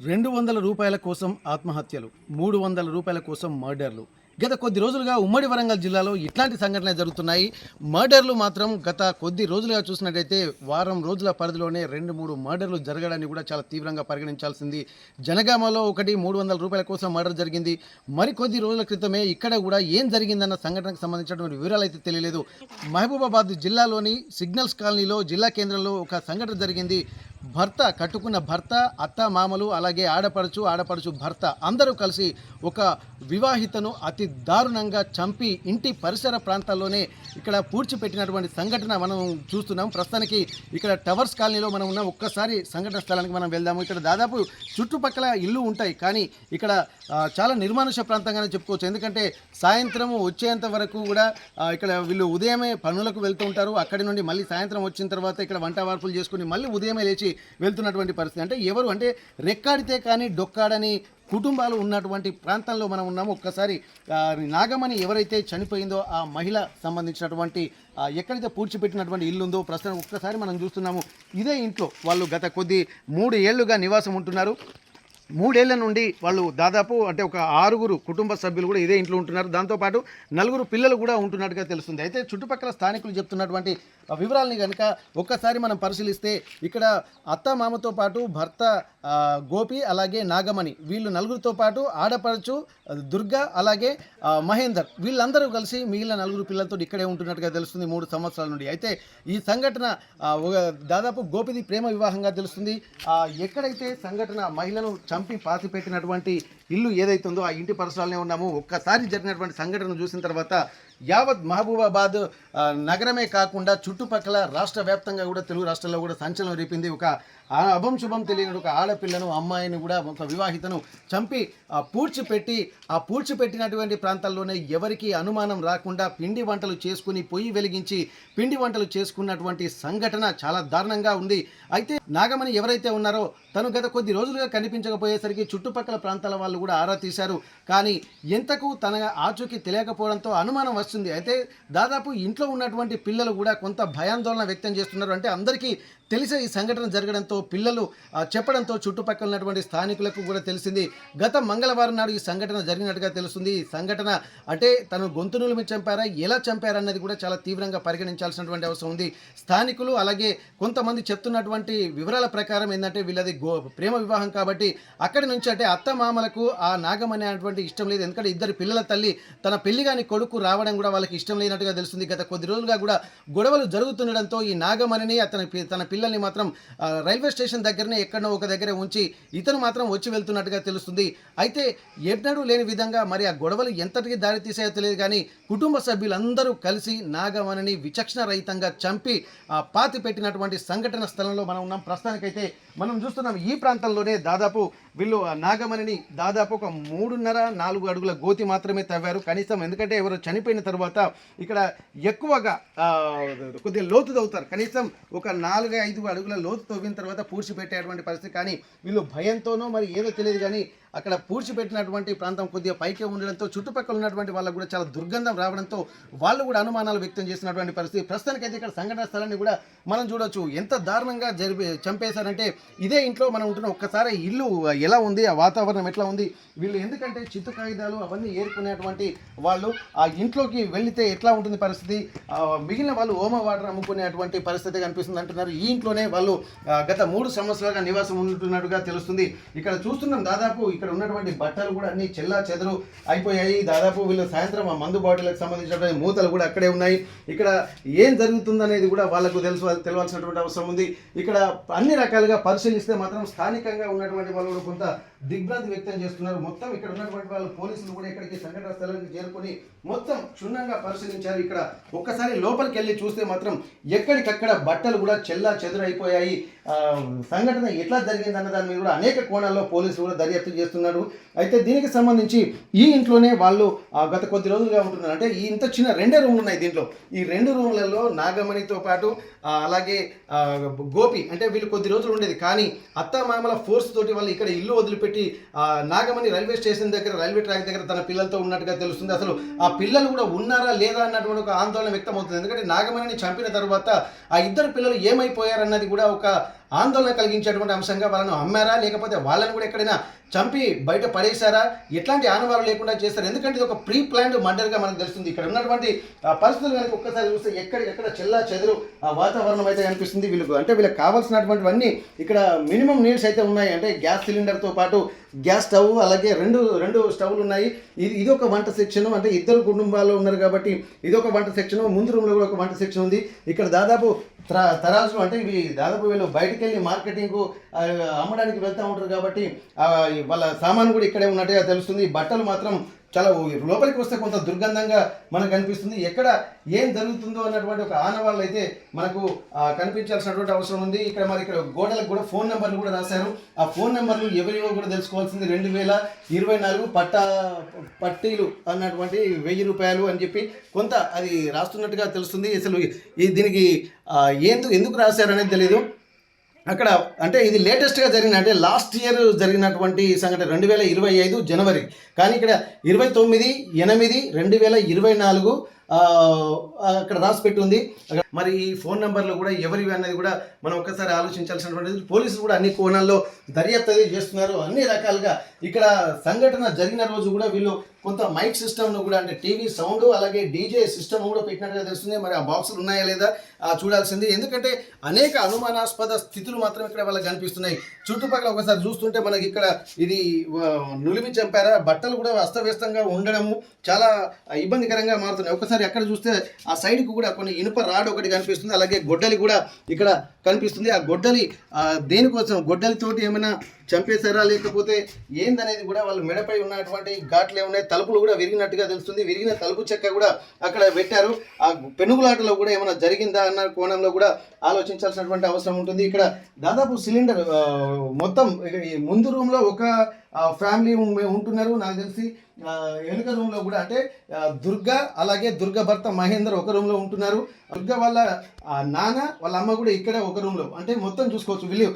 రూ. 200 కోసం ఆత్మహత్యలు, రూ. 300 కోసం మర్డర్లు. గత కొద్ది రోజులుగా ఉమ్మడి వరంగల్ జిల్లాలో ఇట్లాంటి సంఘటనలు జరుగుతున్నాయి. మర్డర్లు మాత్రం గత కొద్ది రోజులుగా చూసినట్టయితే వారం రోజుల పరిధిలోనే 2-3 మర్డర్లు జరగడాన్ని కూడా చాలా తీవ్రంగా పరిగణించాల్సింది. జనగామలో ఒకటి రూ. 300 కోసం మర్డర్ జరిగింది. మరికొద్ది రోజుల క్రితమే ఇక్కడ కూడా ఏం జరిగిందన్న సంఘటనకు సంబంధించినటువంటి వివరాలు అయితే తెలియలేదు. మహబూబాబాద్ జిల్లాలోని సిగ్నల్స్ కాలనీలో జిల్లా కేంద్రంలో ఒక సంఘటన జరిగింది. కట్టుకున్న భర్త, అత్త మామలు, అలాగే ఆడపడుచు భర్త అందరూ కలిసి ఒక వివాహితను అతి దారుణంగా చంపి ఇంటి పరిసర ప్రాంతాల్లోనే ఇక్కడ పూడ్చిపెట్టినటువంటి సంఘటన మనం చూస్తున్నాం. ప్రస్తుతానికి ఇక్కడ టవర్స్ కాలనీలో మనం ఉన్నాం. ఒక్కసారి సంఘటన స్థలానికి మనం వెళ్దాము. ఇక్కడ దాదాపు చుట్టుపక్కల ఇల్లు ఉంటాయి, కానీ ఇక్కడ చాలా నిర్మానుష ప్రాంతంగానే చెప్పుకోవచ్చు. ఎందుకంటే సాయంత్రం వచ్చేంత వరకు కూడా ఇక్కడ వీళ్ళు ఉదయమే పనులకు వెళ్తూ ఉంటారు. అక్కడి నుండి మళ్ళీ సాయంత్రం వచ్చిన తర్వాత ఇక్కడ వంట వార్పులు చేసుకుని మళ్ళీ ఉదయమే లేచి వెళ్తున్నటువంటి పరిస్థితి. అంటే ఎవరు అంటే రెక్కాడితే కానీ డొక్కాడని కుటుంబాలు ఉన్నటువంటి ప్రాంతంలో మనం ఉన్నాము. ఒక్కసారి నాగమణి ఎవరైతే చనిపోయిందో ఆ మహిళ సంబంధించినటువంటి ఎక్కడైతే పూడ్చిపెట్టినటువంటి ఇల్లు ఉందో ప్రస్తుతం ఒక్కసారి మనం చూస్తున్నాము. ఇదే ఇంట్లో వాళ్ళు గత 3 ఏళ్లుగా నివాసం ఉంటున్నారు. 3 ఏళ్ల నుండి వాళ్ళు దాదాపు అంటే ఒక 6 కుటుంబ సభ్యులు కూడా ఇదే ఇంట్లో ఉంటున్నారు. దాంతోపాటు 4 పిల్లలు కూడా ఉంటున్నట్టుగా తెలుస్తుంది. అయితే చుట్టుపక్కల స్థానికులు చెప్తున్నటువంటి వివరాలని కనుక ఒక్కసారి మనం పరిశీలిస్తే ఇక్కడ అత్త మామతో పాటు భర్త గోపి, అలాగే నాగమణి, వీళ్ళు 4తో పాటు ఆడపడుచు దుర్గ, అలాగే మహేందర్, వీళ్ళందరూ కలిసి మిగిలిన 4 పిల్లలతో ఇక్కడే ఉంటున్నట్టుగా తెలుస్తుంది 3 సంవత్సరాల నుండి. అయితే ఈ సంఘటన దాదాపు గోపిది ప్రేమ వివాహంగా తెలుస్తుంది. ఎక్కడైతే సంఘటన మహిళను చంపి పాతిపెట్టినటువంటి ఇల్లు ఏదైతుందో ఆ ఇంటి పరిసరాలనే ఉన్నాము. ఒక్కసారి జరిగినటువంటి సంఘటన చూసిన తర్వాత యావత్ మహబూబాబాద్ నగరమే కాకుండా చుట్టుపక్కల రాష్ట్ర వ్యాప్తంగా కూడా తెలుగు రాష్ట్రాల్లో కూడా సంచలనం రేపింది. ఒక అభం శుభం తెలియని ఒక ఆడపిల్లను, అమ్మాయిని కూడా ఒక వివాహితను చంపి పూడ్చిపెట్టినటువంటి ప్రాంతాల్లోనే ఎవరికి అనుమానం రాకుండా పిండి వంటలు చేసుకుని పొయ్యి వెలిగించి పిండి వంటలు చేసుకున్నటువంటి సంఘటన చాలా దారుణంగా ఉంది. అయితే నాగమణి ఎవరైతే ఉన్నారో తను గత కొద్ది రోజులుగా కనిపించకపోయేసరికి చుట్టుపక్కల ప్రాంతాల వాళ్ళు కూడా ఆరా తీశారు. కానీ ఎంతకు తన ఆచూకీ తెలియకపోవడంతో అనుమానం వస్తుంది. అయితే దాదాపు ఇంట్లో ఉన్నటువంటి పిల్లలు కూడా కొంత భయాందోళన వ్యక్తం చేస్తున్నారు. అంటే అందరికీ తెలిసే ఈ సంఘటన జరగడంతో పిల్లలు చెప్పడంతో చుట్టుపక్కల ఉన్నటువంటి స్థానికులకు కూడా తెలిసింది. గత మంగళవారం నాడు ఈ సంఘటన జరిగినట్టుగా తెలుస్తుంది. ఈ సంఘటన అంటే తను గొంతు నులిమి చంపారా, ఎలా చంపారన్నది కూడా చాలా తీవ్రంగా పరిగణించాల్సినటువంటి అవసరం ఉంది. స్థానికులు అలాగే కొంతమంది చెప్తున్నటువంటి వివరాల ప్రకారం ఏంటంటే వీళ్ళది ప్రేమ వివాహం కాబట్టి అక్కడి నుంచి అంటే అత్త మామలకు ఆ నాగమణి అనేటువంటి ఇష్టం లేదు. ఎందుకంటే 2 పిల్లల తల్లి తన పెళ్లి కాని కొడుకు రావడం కూడా వాళ్ళకి ఇష్టం లేనట్టుగా తెలుస్తుంది. గత కొద్ది రోజులుగా కూడా గొడవలు జరుగుతుండడంతో ఈ నాగమణిని తన పిల్లల్ని మాత్రం రైల్వే స్టేషన్ దగ్గరనే ఎక్కడో ఒక దగ్గర ఉంచి ఇతను మాత్రం వచ్చి వెళ్తున్నట్టుగా తెలుస్తుంది. అయితే ఎన్నడూ లేని విధంగా మరి ఆ గొడవలు ఎంతటికి దారి తీసాయో తెలియదు, కానీ కుటుంబ సభ్యులందరూ కలిసి నాగమణిని విచక్షణ రహితంగా చంపి పాతి పెట్టినటువంటి సంఘటన స్థలంలో మనం ఉన్నాం. ప్రస్తుతానికైతే మనం చూస్తున్నాం ఈ ప్రాంతంలోనే దాదాపు వీళ్ళు నాగమణిని దాదాపు ఒక 3.5-4 అడుగుల గోతి మాత్రమే తవ్వారు కనీసం. ఎందుకంటే ఎవరు చనిపోయిన తర్వాత ఇక్కడ ఎక్కువగా కొద్దిగా లోతు తవ్వుతారు. కనీసం ఒక 4-5 అడుగుల లోతు తవ్విన తర్వాత పూడ్చిపెట్టేటువంటి పరిస్థితి. కానీ వీళ్ళు భయంతోనో మరి ఏదో తెలియదు, కానీ అక్కడ పూడ్చిపెట్టినటువంటి ప్రాంతం కొద్దిగా పైకే ఉండడంతో చుట్టుపక్కల ఉన్నటువంటి వాళ్ళకు కూడా చాలా దుర్గంధం రావడంతో వాళ్ళు కూడా అనుమానాలు వ్యక్తం చేసినటువంటి పరిస్థితి. ప్రస్తుతానికైతే ఇక్కడ సంఘటన స్థలాన్ని కూడా మనం చూడొచ్చు. ఎంత దారుణంగా చంపేశారంటే ఇదే ఇంట్లో మనం ఉంటున్నాం. ఒక్కసారి ఇల్లు ఎలా ఉంది, ఆ వాతావరణం ఎట్లా ఉంది, వీళ్ళు ఎందుకంటే చిత్తు కాగితాలు అవన్నీ ఏరుకునేటువంటి వాళ్ళు ఆ ఇంట్లోకి వెళితే ఎట్లా ఉంటుంది పరిస్థితి, మిగిలిన వాళ్ళు ఓమ వాటర్ అమ్ముకునేటువంటి పరిస్థితి కనిపిస్తుంది అంటున్నారు. ఈ ఇంట్లోనే వాళ్ళు గత 3 సంవత్సరాలుగా నివాసం ఉంటున్నట్టుగా తెలుస్తుంది. ఇక్కడ చూస్తున్నాం దాదాపు ఇక్కడ ఉన్నటువంటి బట్టలు కూడా అన్ని చెల్లా చెదరు అయిపోయాయి. దాదాపు వీళ్ళు సాయంత్రం ఆ మందు బాటిల్కి సంబంధించినటువంటి మూతలు కూడా అక్కడే ఉన్నాయి. ఇక్కడ ఏం జరుగుతుందనేది కూడా వాళ్ళకు తెలియాల్సినటువంటి అవసరం ఉంది. ఇక్కడ అన్ని రకాలుగా పరిశీలిస్తే మాత్రం స్థానికంగా ఉన్నటువంటి వాళ్ళు కూడా కొంత దిగ్భ్రాంతి వ్యక్తం చేస్తున్నారు. మొత్తం ఇక్కడ ఉన్నటువంటి వాళ్ళు పోలీసులు కూడా ఇక్కడికి సంఘటన స్థలానికి చేరుకొని మొత్తం క్షుణ్ణంగా పరిశీలించారు. ఇక్కడ ఒక్కసారి లోపలికి వెళ్ళి చూస్తే మాత్రం ఎక్కడికక్కడ బట్టలు కూడా చెల్లా చెదురు అయిపోయాయి. సంఘటన ఎట్లా జరిగింది అన్న దాని మీద కూడా అనేక కోణాల్లో పోలీసులు కూడా దర్యాప్తు చేస్తున్నారు. అయితే దీనికి సంబంధించి ఈ ఇంట్లోనే వాళ్ళు గత కొద్ది రోజులుగా ఉంటున్నారు. అంటే ఈ ఇంత చిన్న 2 రూమ్లు ఉన్నాయి. దీంట్లో ఈ 2 రూమ్లలో నాగమణితో పాటు అలాగే గోపి అంటే వీళ్ళు కొద్ది రోజులు ఉండేది. కానీ అత్తామామల ఫోర్స్ తోటి వాళ్ళు ఇక్కడ ఇల్లు వదిలిపెట్టి నాగమణి రైల్వే స్టేషన్ దగ్గర రైల్వే ట్రాక్ దగ్గర తన పిల్లలతో ఉన్నట్టుగా తెలుస్తుంది. అసలు ఆ పిల్లలు కూడా ఉన్నారా లేదా అన్నటువంటి ఒక ఆందోళన వ్యక్తం అవుతుంది. ఎందుకంటే నాగమణిని చంపిన తర్వాత ఆ 2 పిల్లలు ఏమైపోయారన్నది కూడా ఒక ఆందోళన కలిగించేటువంటి అంశంగా వాళ్ళను అమ్మారా, లేకపోతే వాళ్ళని కూడా ఎక్కడైనా చంపి బయట పడేశారా, ఎట్లాంటి ఆనవాళ్ళు లేకుండా చేస్తారు. ఎందుకంటే ఇది ఒక ప్రీ ప్లాన్డ్ మర్డర్గా మనకు తెలుస్తుంది. ఇక్కడ ఉన్నటువంటి పరిస్థితులు కనుక ఒక్కసారి చూస్తే ఎక్కడికెక్కడ చెల్లా చెదురు వాతావరణం అయితే కనిపిస్తుంది. వీళ్ళకి కావాల్సినటువంటివన్నీ ఇక్కడ మినిమం నీడ్స్ అయితే ఉన్నాయి. అంటే గ్యాస్ సిలిండర్తో పాటు గ్యాస్ స్టవ్, అలాగే రెండు స్టవ్లు ఉన్నాయి. ఇది ఒక వంట సెక్షన్, అంటే ఇద్దరు కుటుంబాల్లో ఉన్నారు కాబట్టి ఇది ఒక వంట సెక్షన్. ముందు రూమ్లో కూడా ఒక వంట సెక్షన్ ఉంది. ఇక్కడ దాదాపు తరాజులు, అంటే ఇవి దాదాపు వీళ్ళు బయటికి వెళ్ళి మార్కెటింగ్కు అమ్మడానికి వెళ్తూ ఉంటారు కాబట్టి వాళ్ళ సామాను కూడా ఇక్కడే ఉన్నట్టుగా తెలుస్తుంది. బట్టలు మాత్రం చాలా లోపలికి వస్తే కొంత దుర్గంధంగా మనకు కనిపిస్తుంది. ఎక్కడ ఏం జరుగుతుందో అన్నటువంటి ఒక ఆనవాళ్ళు అయితే మనకు కనిపించాల్సినటువంటి అవసరం ఉంది. ఇక్కడ గోడలకు కూడా ఫోన్ నెంబర్లు కూడా రాశారు. ఆ ఫోన్ నెంబర్లు ఎవరివో కూడా తెలుసుకోవాల్సింది. 2024 పట్టీలు అన్నటువంటి ₹1000 అని చెప్పి కొంత అది రాస్తున్నట్టుగా తెలుస్తుంది. అసలు దీనికి ఎందుకు రాశారు అనేది తెలియదు. అక్కడ అంటే ఇది లేటెస్ట్గా జరిగిన, అంటే లాస్ట్ ఇయర్ జరిగినటువంటి సంఘటన 2025 జనవరి, కానీ ఇక్కడ 29/8/2024 అక్కడ రాసి పెట్టి ఉంది. మరి ఈ ఫోన్ నెంబర్లు కూడా ఎవరివి అన్నది కూడా మనం ఒక్కసారి ఆలోచించాల్సినటువంటిది. పోలీసులు కూడా అన్ని కోణాల్లో దర్యాప్తు చేస్తున్నారు అన్ని రకాలుగా. ఇక్కడ సంఘటన జరిగిన రోజు కూడా వీళ్ళు కొంత మైక్ సిస్టమ్ను కూడా, అంటే టీవీ సౌండ్ అలాగే డీజే సిస్టమ్ కూడా పెట్టినట్టుగా తెలుస్తుంది. మరి ఆ బాక్సులు ఉన్నాయా లేదా చూడాల్సింది. ఎందుకంటే అనేక అనుమానాస్పద స్థితులు మాత్రం ఇక్కడ వాళ్ళకి కనిపిస్తున్నాయి. చుట్టుపక్కల ఒకసారి చూస్తుంటే మనకి ఇక్కడ ఇది నులిమి చంపారా, బట్టలు కూడా అస్తవ్యస్తంగా ఉండడము చాలా ఇబ్బందికరంగా మారుతున్నాయి. ఒకసారి ఎక్కడ చూస్తే ఆ సైడ్కి కూడా కొన్ని ఇనుప రాడ్ ఒకటి కనిపిస్తుంది, అలాగే గొడ్డలి కూడా ఇక్కడ కనిపిస్తుంది. ఆ గొడ్డలి దేనికోసం, గొడ్డలితోటి ఏమైనా చంపేశారా లేకపోతే ఏందనేది కూడా వాళ్ళు మెడపై ఉన్నటువంటి ఘాట్లు ఏమున్నాయి, తలుపులు కూడా విరిగినట్టుగా తెలుస్తుంది. విరిగిన తలుపు చెక్క కూడా అక్కడ పెట్టారు. ఆ పెనుగులాటలో కూడా ఏమైనా జరిగిందా అన్న కోణంలో కూడా ఆలోచించాల్సినటువంటి అవసరం ఉంటుంది. ఇక్కడ దాదాపు సిలిండర్ మొత్తం ముందు రూమ్లో ఒక ఫ్యామిలీ ఉంటున్నారు నాకు తెలిసి. వెనుక రూమ్లో కూడా, అంటే దుర్గా అలాగే దుర్గా భర్త మహేందర్ ఒక రూమ్లో ఉంటున్నారు. దుర్గా వాళ్ళ నాన్న వాళ్ళ అమ్మ కూడా ఇక్కడ ఒక రూమ్లో, అంటే మొత్తం చూసుకోవచ్చు. వీళ్ళు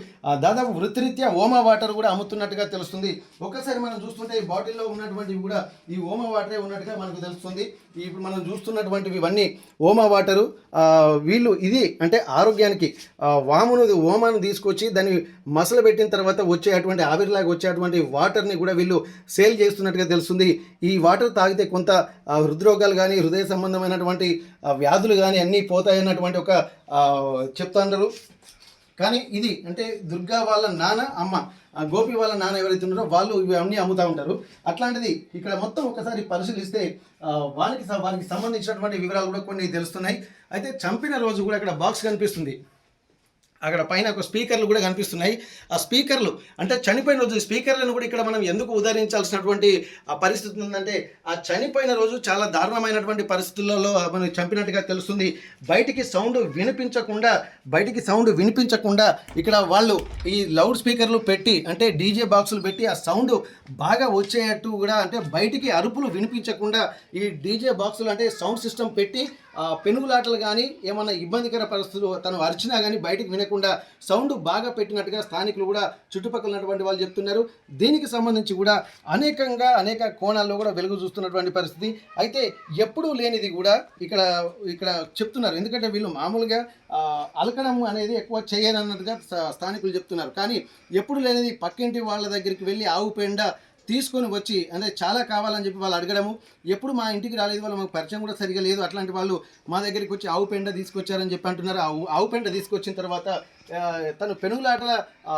దాదాపు వృత్తిరీత్యా ఓమా వాటర్ కూడా అమ్ముతున్నట్టుగా తెలుస్తుంది. ఒక్కసారి మనం చూస్తుంటే ఈ బాటిల్లో ఉన్నటువంటివి కూడా ఈ ఓమా వాటరే ఉన్నట్టుగా మనకు తెలుస్తుంది. ఇప్పుడు మనం చూస్తున్నటువంటివి ఇవన్నీ ఓమా వాటరు. వీళ్ళు ఇది అంటే ఆరోగ్యానికి ఓమాను తీసుకొచ్చి దాన్ని మసలు పెట్టిన తర్వాత వచ్చేటువంటి ఆవిరిలాగా వచ్చేటువంటి వాటర్ని కూడా వీళ్ళు సేల్ చేస్తున్నట్టుగా తెలుస్తుంది. ఈ వాటర్ తాగితే కొంత హృద్రోగాలు కానీ హృదయ సంబంధమైనటువంటి వ్యాధులు కానీ అన్నీ పోతాయన్నటువంటి ఒక చెప్తున్నారు. కానీ ఇది అంటే దుర్గా వాళ్ళ నాన్న అమ్మ, గోపి వాళ్ళ నాన్న ఎవరైతే ఉన్నారో వాళ్ళు ఇవి అన్నీ అమ్ముతూ ఉంటారు. అట్లాంటిది ఇక్కడ మొత్తం ఒకసారి పరిశీలిస్తే వారికి సంబంధించినటువంటి వివరాలు కూడా కొన్ని తెలుస్తున్నాయి. అయితే చంపిన రోజు కూడా ఇక్కడ బాక్స్ కనిపిస్తుంది. అక్కడ పైన ఒక స్పీకర్లు కూడా కనిపిస్తున్నాయి. ఆ స్పీకర్లు అంటే చనిపోయిన రోజు స్పీకర్లను కూడా ఇక్కడ మనం ఎందుకు ఉదహరించాల్సినటువంటి పరిస్థితి ఉందంటే, ఆ చనిపోయిన రోజు చాలా దారుణమైనటువంటి పరిస్థితులలో మనం చంపినట్టుగా తెలుస్తుంది. బయటికి సౌండ్ వినిపించకుండా ఇక్కడ వాళ్ళు ఈ లౌడ్ స్పీకర్లు పెట్టి, అంటే డీజే బాక్సులు పెట్టి ఆ సౌండ్ బాగా వచ్చేటట్టు కూడా, అంటే బయటికి అరుపులు వినిపించకుండా ఈ డీజే బాక్సులు అంటే సౌండ్ సిస్టమ్ పెట్టి పెనుగులాటలు కానీ ఏమన్నా ఇబ్బందికర పరిస్థితులు తను అరిచినా కానీ బయటకు వినకుండా సౌండ్ బాగా పెట్టినట్టుగా స్థానికులు కూడా చుట్టుపక్కల ఉన్నటువంటి వాళ్ళు చెప్తున్నారు. దీనికి సంబంధించి కూడా అనేక కోణాల్లో కూడా వెలుగు చూస్తున్నటువంటి పరిస్థితి. అయితే ఎప్పుడూ లేనిది కూడా ఇక్కడ చెప్తున్నారు. ఎందుకంటే వీళ్ళు మామూలుగా అలకడం అనేది ఎక్కువ చేయనన్నట్టుగా స్థానికులు చెప్తున్నారు. కానీ ఎప్పుడు లేనిది పక్కింటి వాళ్ళ దగ్గరికి వెళ్ళి ఆవు పెండ తీసుకొని వచ్చి, అంటే చాలా కావాలని చెప్పి వాళ్ళు అడగడము, ఎప్పుడు మా ఇంటికి రాలేదు, వాళ్ళు మాకు పరిచయం కూడా సరిగా లేదు, అట్లాంటి వాళ్ళు మా దగ్గరికి వచ్చి ఆవు పెండ తీసుకొచ్చారని చెప్పి అంటున్నారు. ఆవు పెండ తీసుకొచ్చిన తర్వాత తను పెనుగులాటల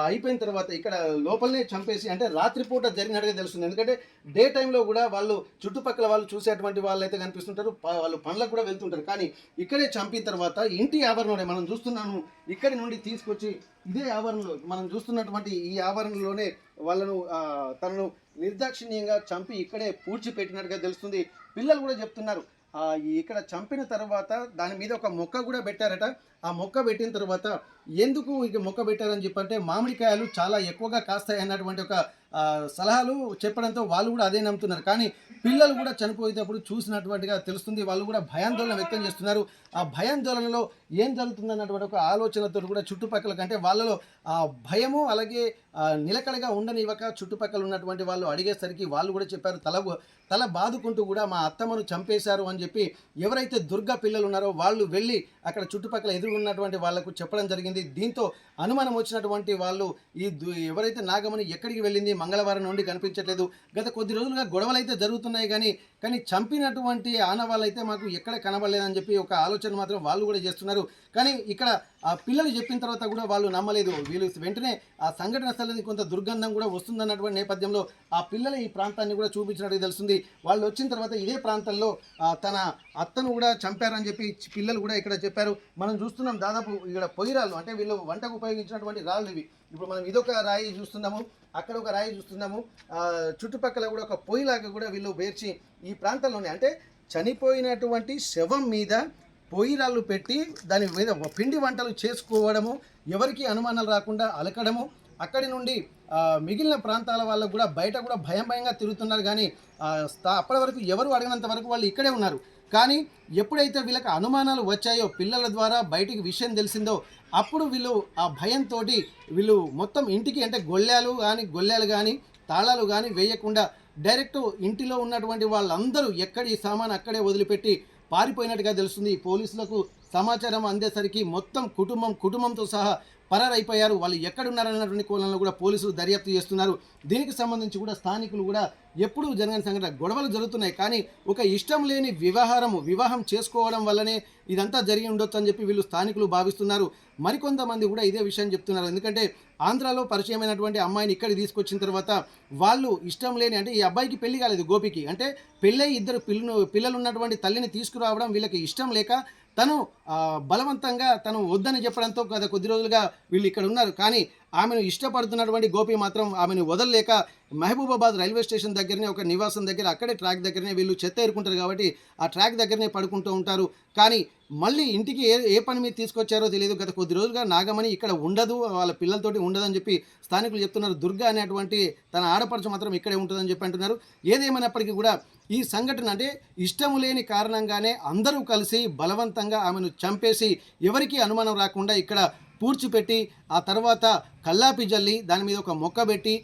అయిపోయిన తర్వాత ఇక్కడ లోపలనే చంపేసి, అంటే రాత్రిపూట జరిగినట్టుగా తెలుస్తుంది. ఎందుకంటే డే టైంలో కూడా వాళ్ళు చుట్టుపక్కల వాళ్ళు చూసేటువంటి వాళ్ళు అయితే కనిపిస్తుంటారు, వాళ్ళు పనులకు కూడా వెళ్తుంటారు. కానీ ఇక్కడే చంపిన తర్వాత ఇంటి ఆవరణలోనే మనం చూస్తున్నాము, ఇక్కడి నుండి తీసుకొచ్చి ఇదే ఆవరణలో మనం చూస్తున్నటువంటి ఈ ఆవరణలోనే తనను నిర్దాక్షిణ్యంగా చంపి ఇక్కడే పూడ్చిపెట్టినట్టుగా తెలుస్తుంది. పిల్లలు కూడా చెప్తున్నారు ఇక్కడ చంపిన తర్వాత దాని మీద ఒక మొక్క కూడా పెట్టారట. ఆ మొక్క పెట్టిన తర్వాత ఎందుకు ఇక మొక్క పెట్టారని చెప్పంటే మామిడికాయలు చాలా ఎక్కువగా కాస్తాయి అన్నటువంటి ఒక సలహాలు చెప్పడంతో వాళ్ళు కూడా అదే నమ్ముతున్నారు. కానీ పిల్లలు కూడా చనిపోయేటప్పుడు చూసినటువంటిగా తెలుస్తుంది. వాళ్ళు కూడా భయాందోళన వ్యక్తం చేస్తున్నారు. ఆ భయాందోళనలో ఏం జరుగుతుందన్నటువంటి ఒక ఆలోచనతో కూడా చుట్టుపక్కల కంటే వాళ్ళలో భయము అలాగే నిలకడగా ఉండనివ్వక చుట్టుపక్కల ఉన్నటువంటి వాళ్ళు అడిగేసరికి వాళ్ళు కూడా చెప్పారు, తల బాదుకుంటూ కూడా మా అత్తమ్మను చంపేశారు అని చెప్పి ఎవరైతే దుర్గా పిల్లలు ఉన్నారో వాళ్ళు వెళ్ళి అక్కడ చుట్టుపక్కల ఎదురుగున్నటువంటి వాళ్లకు చెప్పడం జరిగింది. దీంతో అనుమానం వచ్చినటువంటి వాళ్ళు ఎవరైతే నాగమణి ఎక్కడికి వెళ్ళింది, మంగళవారం నుండి కనిపించట్లేదు, గత కొద్ది రోజులుగా గొడవలు అయితే జరుగుతున్నాయి, కానీ చంపినటువంటి ఆనవాళ్ళు అయితే మాకు ఎక్కడ కనబడలేదని చెప్పి ఒక ఆలోచన మాత్రం వాళ్ళు కూడా చేస్తున్నారు. కానీ ఇక్కడ ఆ పిల్లలు చెప్పిన తర్వాత కూడా వాళ్ళు నమ్మలేదు. వీళ్ళు వెంటనే ఆ సంఘటన స్థలానికి కొంత దుర్గంధం కూడా వస్తుందన్నటువంటి నేపథ్యంలో ఆ పిల్లలు ఈ ప్రాంతాన్ని కూడా చూపించినట్టు తెలుస్తుంది. వాళ్ళు వచ్చిన తర్వాత ఇదే ప్రాంతంలో తన అత్తను కూడా చంపారని చెప్పి పిల్లలు కూడా ఇక్కడ చెప్పారు. మనం చూస్తున్నాం దాదాపు ఇక్కడ పొయ్యిరాళ్ళు, అంటే వీళ్ళు వంటకు ఉపయోగించినటువంటి రాళ్ళు ఇవి. ఇప్పుడు మనం ఇదొక రాయి చూస్తున్నాము, అక్కడ ఒక రాయి చూస్తున్నాము, చుట్టుపక్కల కూడా ఒక పొయ్యిలాగా కూడా వీళ్ళు పేర్చి ఈ ప్రాంతంలోనే, అంటే చనిపోయినటువంటి శవం మీద పొయ్యిరాళ్ళు పెట్టి దాని మీద పిండి వంటలు చేసుకోవడము, ఎవరికి అనుమానాలు రాకుండా అలకడము, అక్కడి నుండి మిగిలిన ప్రాంతాల వాళ్ళకు కూడా బయట కూడా భయంగా తిరుగుతున్నారు. కానీ అప్పటి వరకు ఎవరు అడిగినంత వరకు వాళ్ళు ఇక్కడే ఉన్నారు. కానీ ఎప్పుడైతే వీళ్ళకి అనుమానాలు వచ్చాయో, పిల్లల ద్వారా బయటికి విషయం తెలిసిందో, అప్పుడు వీళ్ళు ఆ భయంతో వీళ్ళు మొత్తం ఇంటికి, అంటే గొల్లాలు కానీ తాళాలు కానీ వేయకుండా డైరెక్ట్ ఇంటిలో ఉన్నటువంటి వాళ్ళందరూ ఎక్కడి సామాను అక్కడే వదిలిపెట్టి పారిపోయినట్టుగా తెలుస్తుంది. పోలీసులకు సమాచారం అందేసరికి మొత్తం కుటుంబంతో సహా పరారైపోయారు. వాళ్ళు ఎక్కడున్నారన్నటువంటి కోణంలో కూడా పోలీసులు దర్యాప్తు చేస్తున్నారు. దీనికి సంబంధించి కూడా స్థానికులు కూడా ఎప్పుడూ జరగని సంఘటన, గొడవలు జరుగుతున్నాయి, కానీ ఒక ఇష్టం లేని వివాహం చేసుకోవడం వల్లనే ఇదంతా జరిగి ఉండొచ్చు అని చెప్పి వీళ్ళు స్థానికులు భావిస్తున్నారు. మరికొంతమంది కూడా ఇదే విషయం చెప్తున్నారు. ఎందుకంటే ఆంధ్రాలో పరిచయమైనటువంటి అమ్మాయిని ఇక్కడికి తీసుకొచ్చిన తర్వాత వాళ్ళు ఇష్టం లేని, అంటే ఈ అబ్బాయికి పెళ్లి కాలేదు, గోపికి, అంటే పెళ్ళై ఇద్దరు పిల్లలు ఉన్నటువంటి తల్లిని తీసుకురావడం వీళ్ళకి ఇష్టం లేక తను బలవంతంగా తను వద్దని చెప్పడంతో గత కొద్ది రోజులుగా వీళ్ళు ఇక్కడ ఉన్నారు. కానీ ఆమెను ఇష్టపడుతున్నటువంటి గోపి మాత్రం ఆమెను వదలలేక మహబూబాబాద్ రైల్వే స్టేషన్ దగ్గరనే ఒక నివాసం దగ్గర, అక్కడే ట్రాక్ దగ్గరనే వీళ్ళు చెత్త ఏరుకుంటారు కాబట్టి ఆ ట్రాక్ దగ్గరనే పడుకుంటూ ఉంటారు. కానీ మళ్ళీ ఇంటికి ఏ పని మీద తీసుకొచ్చారో తెలియదు. గత కొద్ది రోజులుగా నాగమణి ఇక్కడ ఉండదు, వాళ్ళ పిల్లలతోటి ఉండదని చెప్పి స్థానికులు చెప్తున్నారు. దుర్గా అనేటువంటి తన ఆడపడుచు మాత్రం ఇక్కడే ఉంటుందని చెప్పి అంటున్నారు. ఏదేమైనప్పటికీ కూడా ఈ సంఘటన, అంటే ఇష్టము లేని కారణంగానే అందరూ కలిసి బలవంతంగా ఆమెను చంపేసి ఎవరికీ అనుమానం రాకుండా ఇక్కడ పూడ్చిపెట్టి, ఆ తర్వాత కల్లాపి జల్లి దాని మీద ఒక మొక్క పెట్టి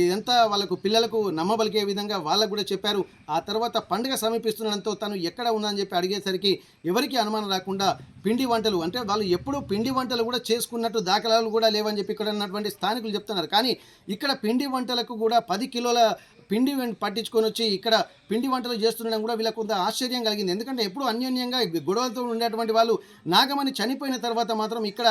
ఇదంతా వాళ్ళకు పిల్లలకు నమ్మబలికే విధంగా వాళ్ళకు కూడా చెప్పారు. ఆ తర్వాత పండుగ సమీపిస్తుండడంతో తను ఎక్కడ ఉందని చెప్పి అడిగేసరికి ఎవరికి అనుమానం రాకుండా పిండి వంటలు, అంటే వాళ్ళు ఎప్పుడూ పిండి వంటలు కూడా చేసుకున్నట్టు దాఖలాలు కూడా లేవని చెప్పి ఇక్కడ ఉన్నటువంటి స్థానికులు చెప్తున్నారు. కానీ ఇక్కడ పిండి వంటలకు కూడా 10 కిలోల పిండి పట్టించుకొని వచ్చి ఇక్కడ పిండి వంటలు చేస్తుండడం కూడా వీళ్ళకు కొంత ఆశ్చర్యం కలిగింది. ఎందుకంటే ఎప్పుడు అన్యోన్యంగా గొడవలతో ఉండేటువంటి వాళ్ళు నాగమణి చనిపోయిన తర్వాత మాత్రం ఇక్కడ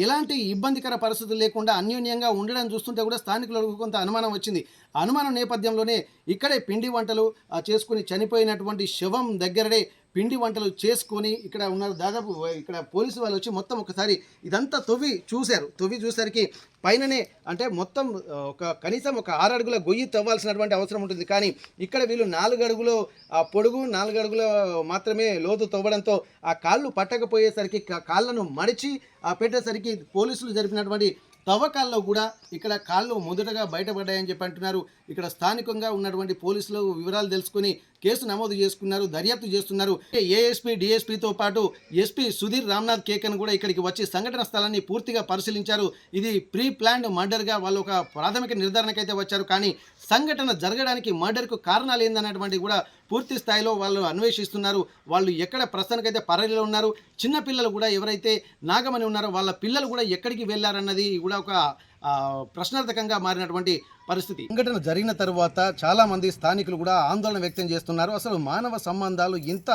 ఎలాంటి ఇబ్బందికర పరిస్థితులు లేకుండా అన్యోన్యంగా ఉండడం చూస్తుంటే కూడా స్థానికులకు కొంత అనుమానం వచ్చింది. అనుమానం నేపథ్యంలోనే ఇక్కడే పిండి వంటలు చేసుకుని చనిపోయినటువంటి శవం దగ్గరనే పిండి వంటలు చేసుకొని ఇక్కడ ఉన్నారు. దాదాపు ఇక్కడ పోలీసు వాళ్ళు వచ్చి మొత్తం ఒకసారి ఇదంతా తవ్వి చూసేసరికి పైననే, అంటే మొత్తం కనీసం ఒక 6 అడుగుల గొయ్యి తవ్వాల్సినటువంటి అవసరం ఉంటుంది. కానీ ఇక్కడ వీళ్ళు 4 అడుగుల పొడుగు, 4 అడుగుల మాత్రమే లోతు తవ్వడంతో ఆ కాళ్ళు పట్టకపోయేసరికి కాళ్ళను మడిచి పెట్టేసరికి పోలీసులు జరిపినటువంటి తవ్వకాల్లో కూడా ఇక్కడ కాళ్ళు మొదటగా బయటపడ్డాయని చెప్పి అంటున్నారు. ఇక్కడ స్థానికంగా ఉన్నటువంటి పోలీసులు వివరాలు తెలుసుకుని కేసు నమోదు చేసుకున్నారు, దర్యాప్తు చేస్తున్నారు. ఏఎస్పీ డిఎస్పీతో పాటు ఎస్పీ సుధీర్ రామ్నాథ్ కేకన్ కూడా ఇక్కడికి వచ్చి సంఘటన స్థలాన్ని పూర్తిగా పరిశీలించారు. ఇది ప్రీ ప్లాన్డ్ మర్డర్గా వాళ్ళు ఒక ప్రాథమిక నిర్ధారణకైతే వచ్చారు. కానీ సంఘటన జరగడానికి మర్డర్కు కారణాలు ఏందనేటువంటి కూడా పూర్తి స్థాయిలో వాళ్ళు అన్వేషిస్తున్నారు. వాళ్ళు ఎక్కడ ప్రస్తుతానికైతే పరారీలో ఉన్నారు. చిన్నపిల్లలు కూడా ఎవరైతే నాగమణి ఉన్నారో వాళ్ళ పిల్లలు కూడా ఎక్కడికి వెళ్ళారన్నది కూడా ఒక ప్రశ్నార్థకంగా మారినటువంటి పరిస్థితి. సంఘటన జరిగిన తర్వాత చాలామంది స్థానికులు కూడా ఆందోళన వ్యక్తం చేస్తున్నారు. అసలు మానవ సంబంధాలు ఇంత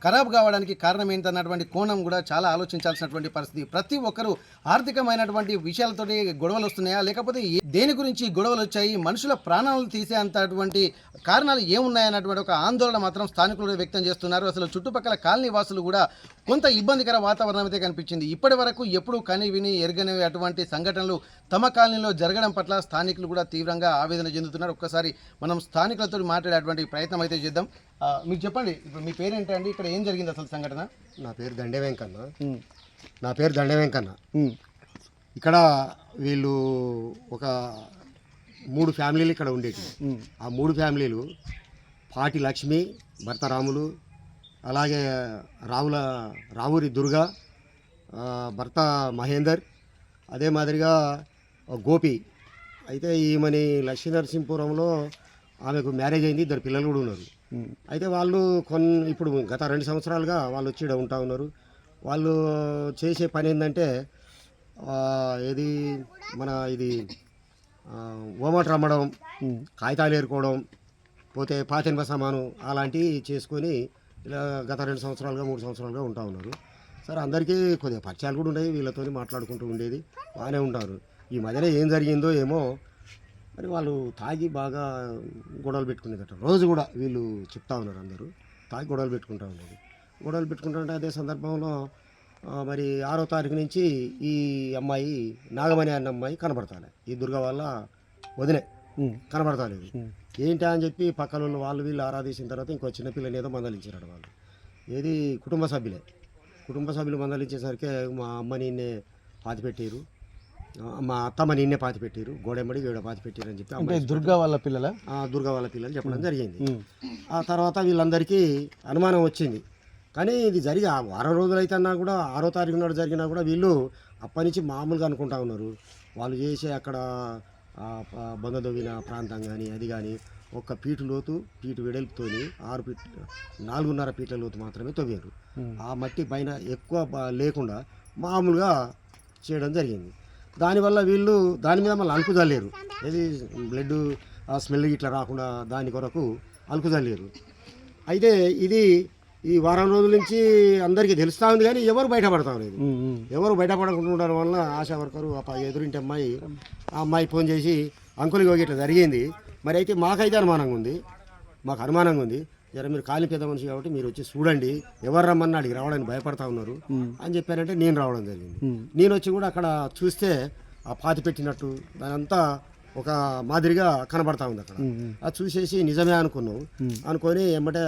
ఖరాబ్ కావడానికి కారణం ఏంటన్నటువంటి కోణం కూడా చాలా ఆలోచించాల్సినటువంటి పరిస్థితి. ప్రతి ఒక్కరూ ఆర్థికమైనటువంటి విషయాలతోటి గొడవలు వస్తున్నాయా, లేకపోతే దేని గురించి గొడవలు వచ్చాయి, మనుషుల ప్రాణాలు తీసేంతటువంటి కారణాలు ఏమున్నాయన్నటువంటి ఒక ఆందోళన మాత్రం స్థానికులు వ్యక్తం చేస్తున్నారు. అసలు చుట్టుపక్కల కాలనీ వాసులు కూడా కొంత ఇబ్బందికర వాతావరణం అయితే కనిపించింది. ఇప్పటి వరకు ఎప్పుడూ కని విని ఎరగని అటువంటి సంఘటనలు తమ కాలనీలో జరగడం పట్ల స్థానికులు కూడా తీవ్రంగా ఆవేదన చెందుతున్నారు. ఒక్కసారి మనం స్థానికులతో మాట్లాడేటువంటి ప్రయత్నం అయితే చేద్దాం. మీకు చెప్పండి, ఇప్పుడు మీ పేరేంటి అండి, ఇక్కడ ఏం జరిగింది అసలు సంఘటన? నా పేరు దండే వెంకన్న. ఇక్కడ వీళ్ళు ఒక 3 ఫ్యామిలీలు ఇక్కడ ఉండేవి. ఆ 3 ఫ్యామిలీలు పాటి లక్ష్మి, భర్త రాములు, అలాగే రామూరి దుర్గా, భర్త మహేందర్, అదే మాదిరిగా గోపి. అయితే ఈమెని లక్ష్మీనరసింహపురంలో ఆమెకు మ్యారేజ్ అయింది, 2 పిల్లలు కూడా ఉన్నారు. అయితే వాళ్ళు ఇప్పుడు గత 2 సంవత్సరాలుగా వాళ్ళు వచ్చి ఉంటా ఉన్నారు. వాళ్ళు చేసే పని ఏంటంటే ఏది మన ఇది ఓమట రమ్మడం, కాగితాలు ఏరుకోవడం, పోతే పాతిన్ప సామాను అలాంటివి చేసుకొని ఇలా గత 2 సంవత్సరాలుగా 3 సంవత్సరాలుగా ఉంటా ఉన్నారు. సరే అందరికీ కొద్దిగా పరిచయాలు కూడా ఉన్నాయి, వీళ్ళతో మాట్లాడుకుంటూ ఉండేది బాగానే ఉంటారు. ఈ మధ్యన ఏం జరిగిందో ఏమో మరి వాళ్ళు తాగి బాగా గొడవలు పెట్టుకునేదట. రోజు కూడా వీళ్ళు చెప్తా ఉన్నారు, అందరూ తాగి గొడవలు పెట్టుకుంటూ ఉన్నారు. గొడవలు పెట్టుకుంటుంటే అదే సందర్భంలో మరి 6వ తారీఖు నుంచి ఈ అమ్మాయి నాగమణి అన్న అమ్మాయి కనబడతాలే, ఈ దుర్గా వాళ్ళ వదిలే కనబడతాలేదు. ఏంటా అని చెప్పి పక్కన వాళ్ళు వీళ్ళు ఆరాధించిన తర్వాత ఇంకో చిన్నపిల్లని ఏదో మందలించారు వాళ్ళు. ఏది కుటుంబ సభ్యులు మందలించేసరికి మా అమ్మ నిన్నే పాతిపెట్టారు, మా అత్తమ్మ నిన్నే పాతిపెట్టారు, గోడెమ్మడి గోడ పాతిపెట్టారు అని చెప్పి అంటే దుర్గా వాళ్ళ పిల్లలు చెప్పడం జరిగింది. ఆ తర్వాత వీళ్ళందరికీ అనుమానం వచ్చింది. కానీ ఇది జరిగి 6 రోజులైతే అన్నా కూడా 6వ తారీఖు నాడు జరిగినా కూడా వీళ్ళు అప్పటి నుంచి మామూలుగా అనుకుంటా ఉన్నారు. వాళ్ళు చేసే అక్కడ బంగదొవ్విన ప్రాంతం కానీ అది కానీ ఒక్క పీటు వెడల్పుతో 4.5 ఫీట్ల లోతు మాత్రమే తవ్వారు. ఆ మట్టి పైన ఎక్కువ లేకుండా మామూలుగా చేయడం జరిగింది. దానివల్ల వీళ్ళు దాని మీద మళ్ళీ అలుకు చల్లేరు, ఏది బ్లడ్ స్మెల్ ఇట్లా రాకుండా దాని కొరకు అలుకు చల్లేరు. అయితే ఇది ఈ వారం రోజుల నుంచి అందరికీ తెలుస్తూ ఉంది, కానీ ఎవరు బయటపడతా లేదు. ఎవరు బయటపడకుండా ఉండడం వల్ల ఆశా వర్కరు ఎదురింటి అమ్మాయి ఆ అమ్మాయి ఫోన్ చేసి అంకుల్ ఇట్లా జరిగింది, మరి అయితే మాకైతే అనుమానంగా ఉంది, జర మీరు కాలి పెద్ద మనిషి కాబట్టి మీరు వచ్చి చూడండి, ఎవరు రమ్మన్నా అడిగి రావడానికి భయపడతా ఉన్నారు అని చెప్పారంటే నేను రావడం జరిగింది. నేను వచ్చి కూడా అక్కడ చూస్తే ఆ పాతి పెట్టినట్టు దానంతా ఒక మాదిరిగా కనబడతా ఉంది అక్కడ. అది చూసేసి నిజమే అనుకొని ఎమ్మటే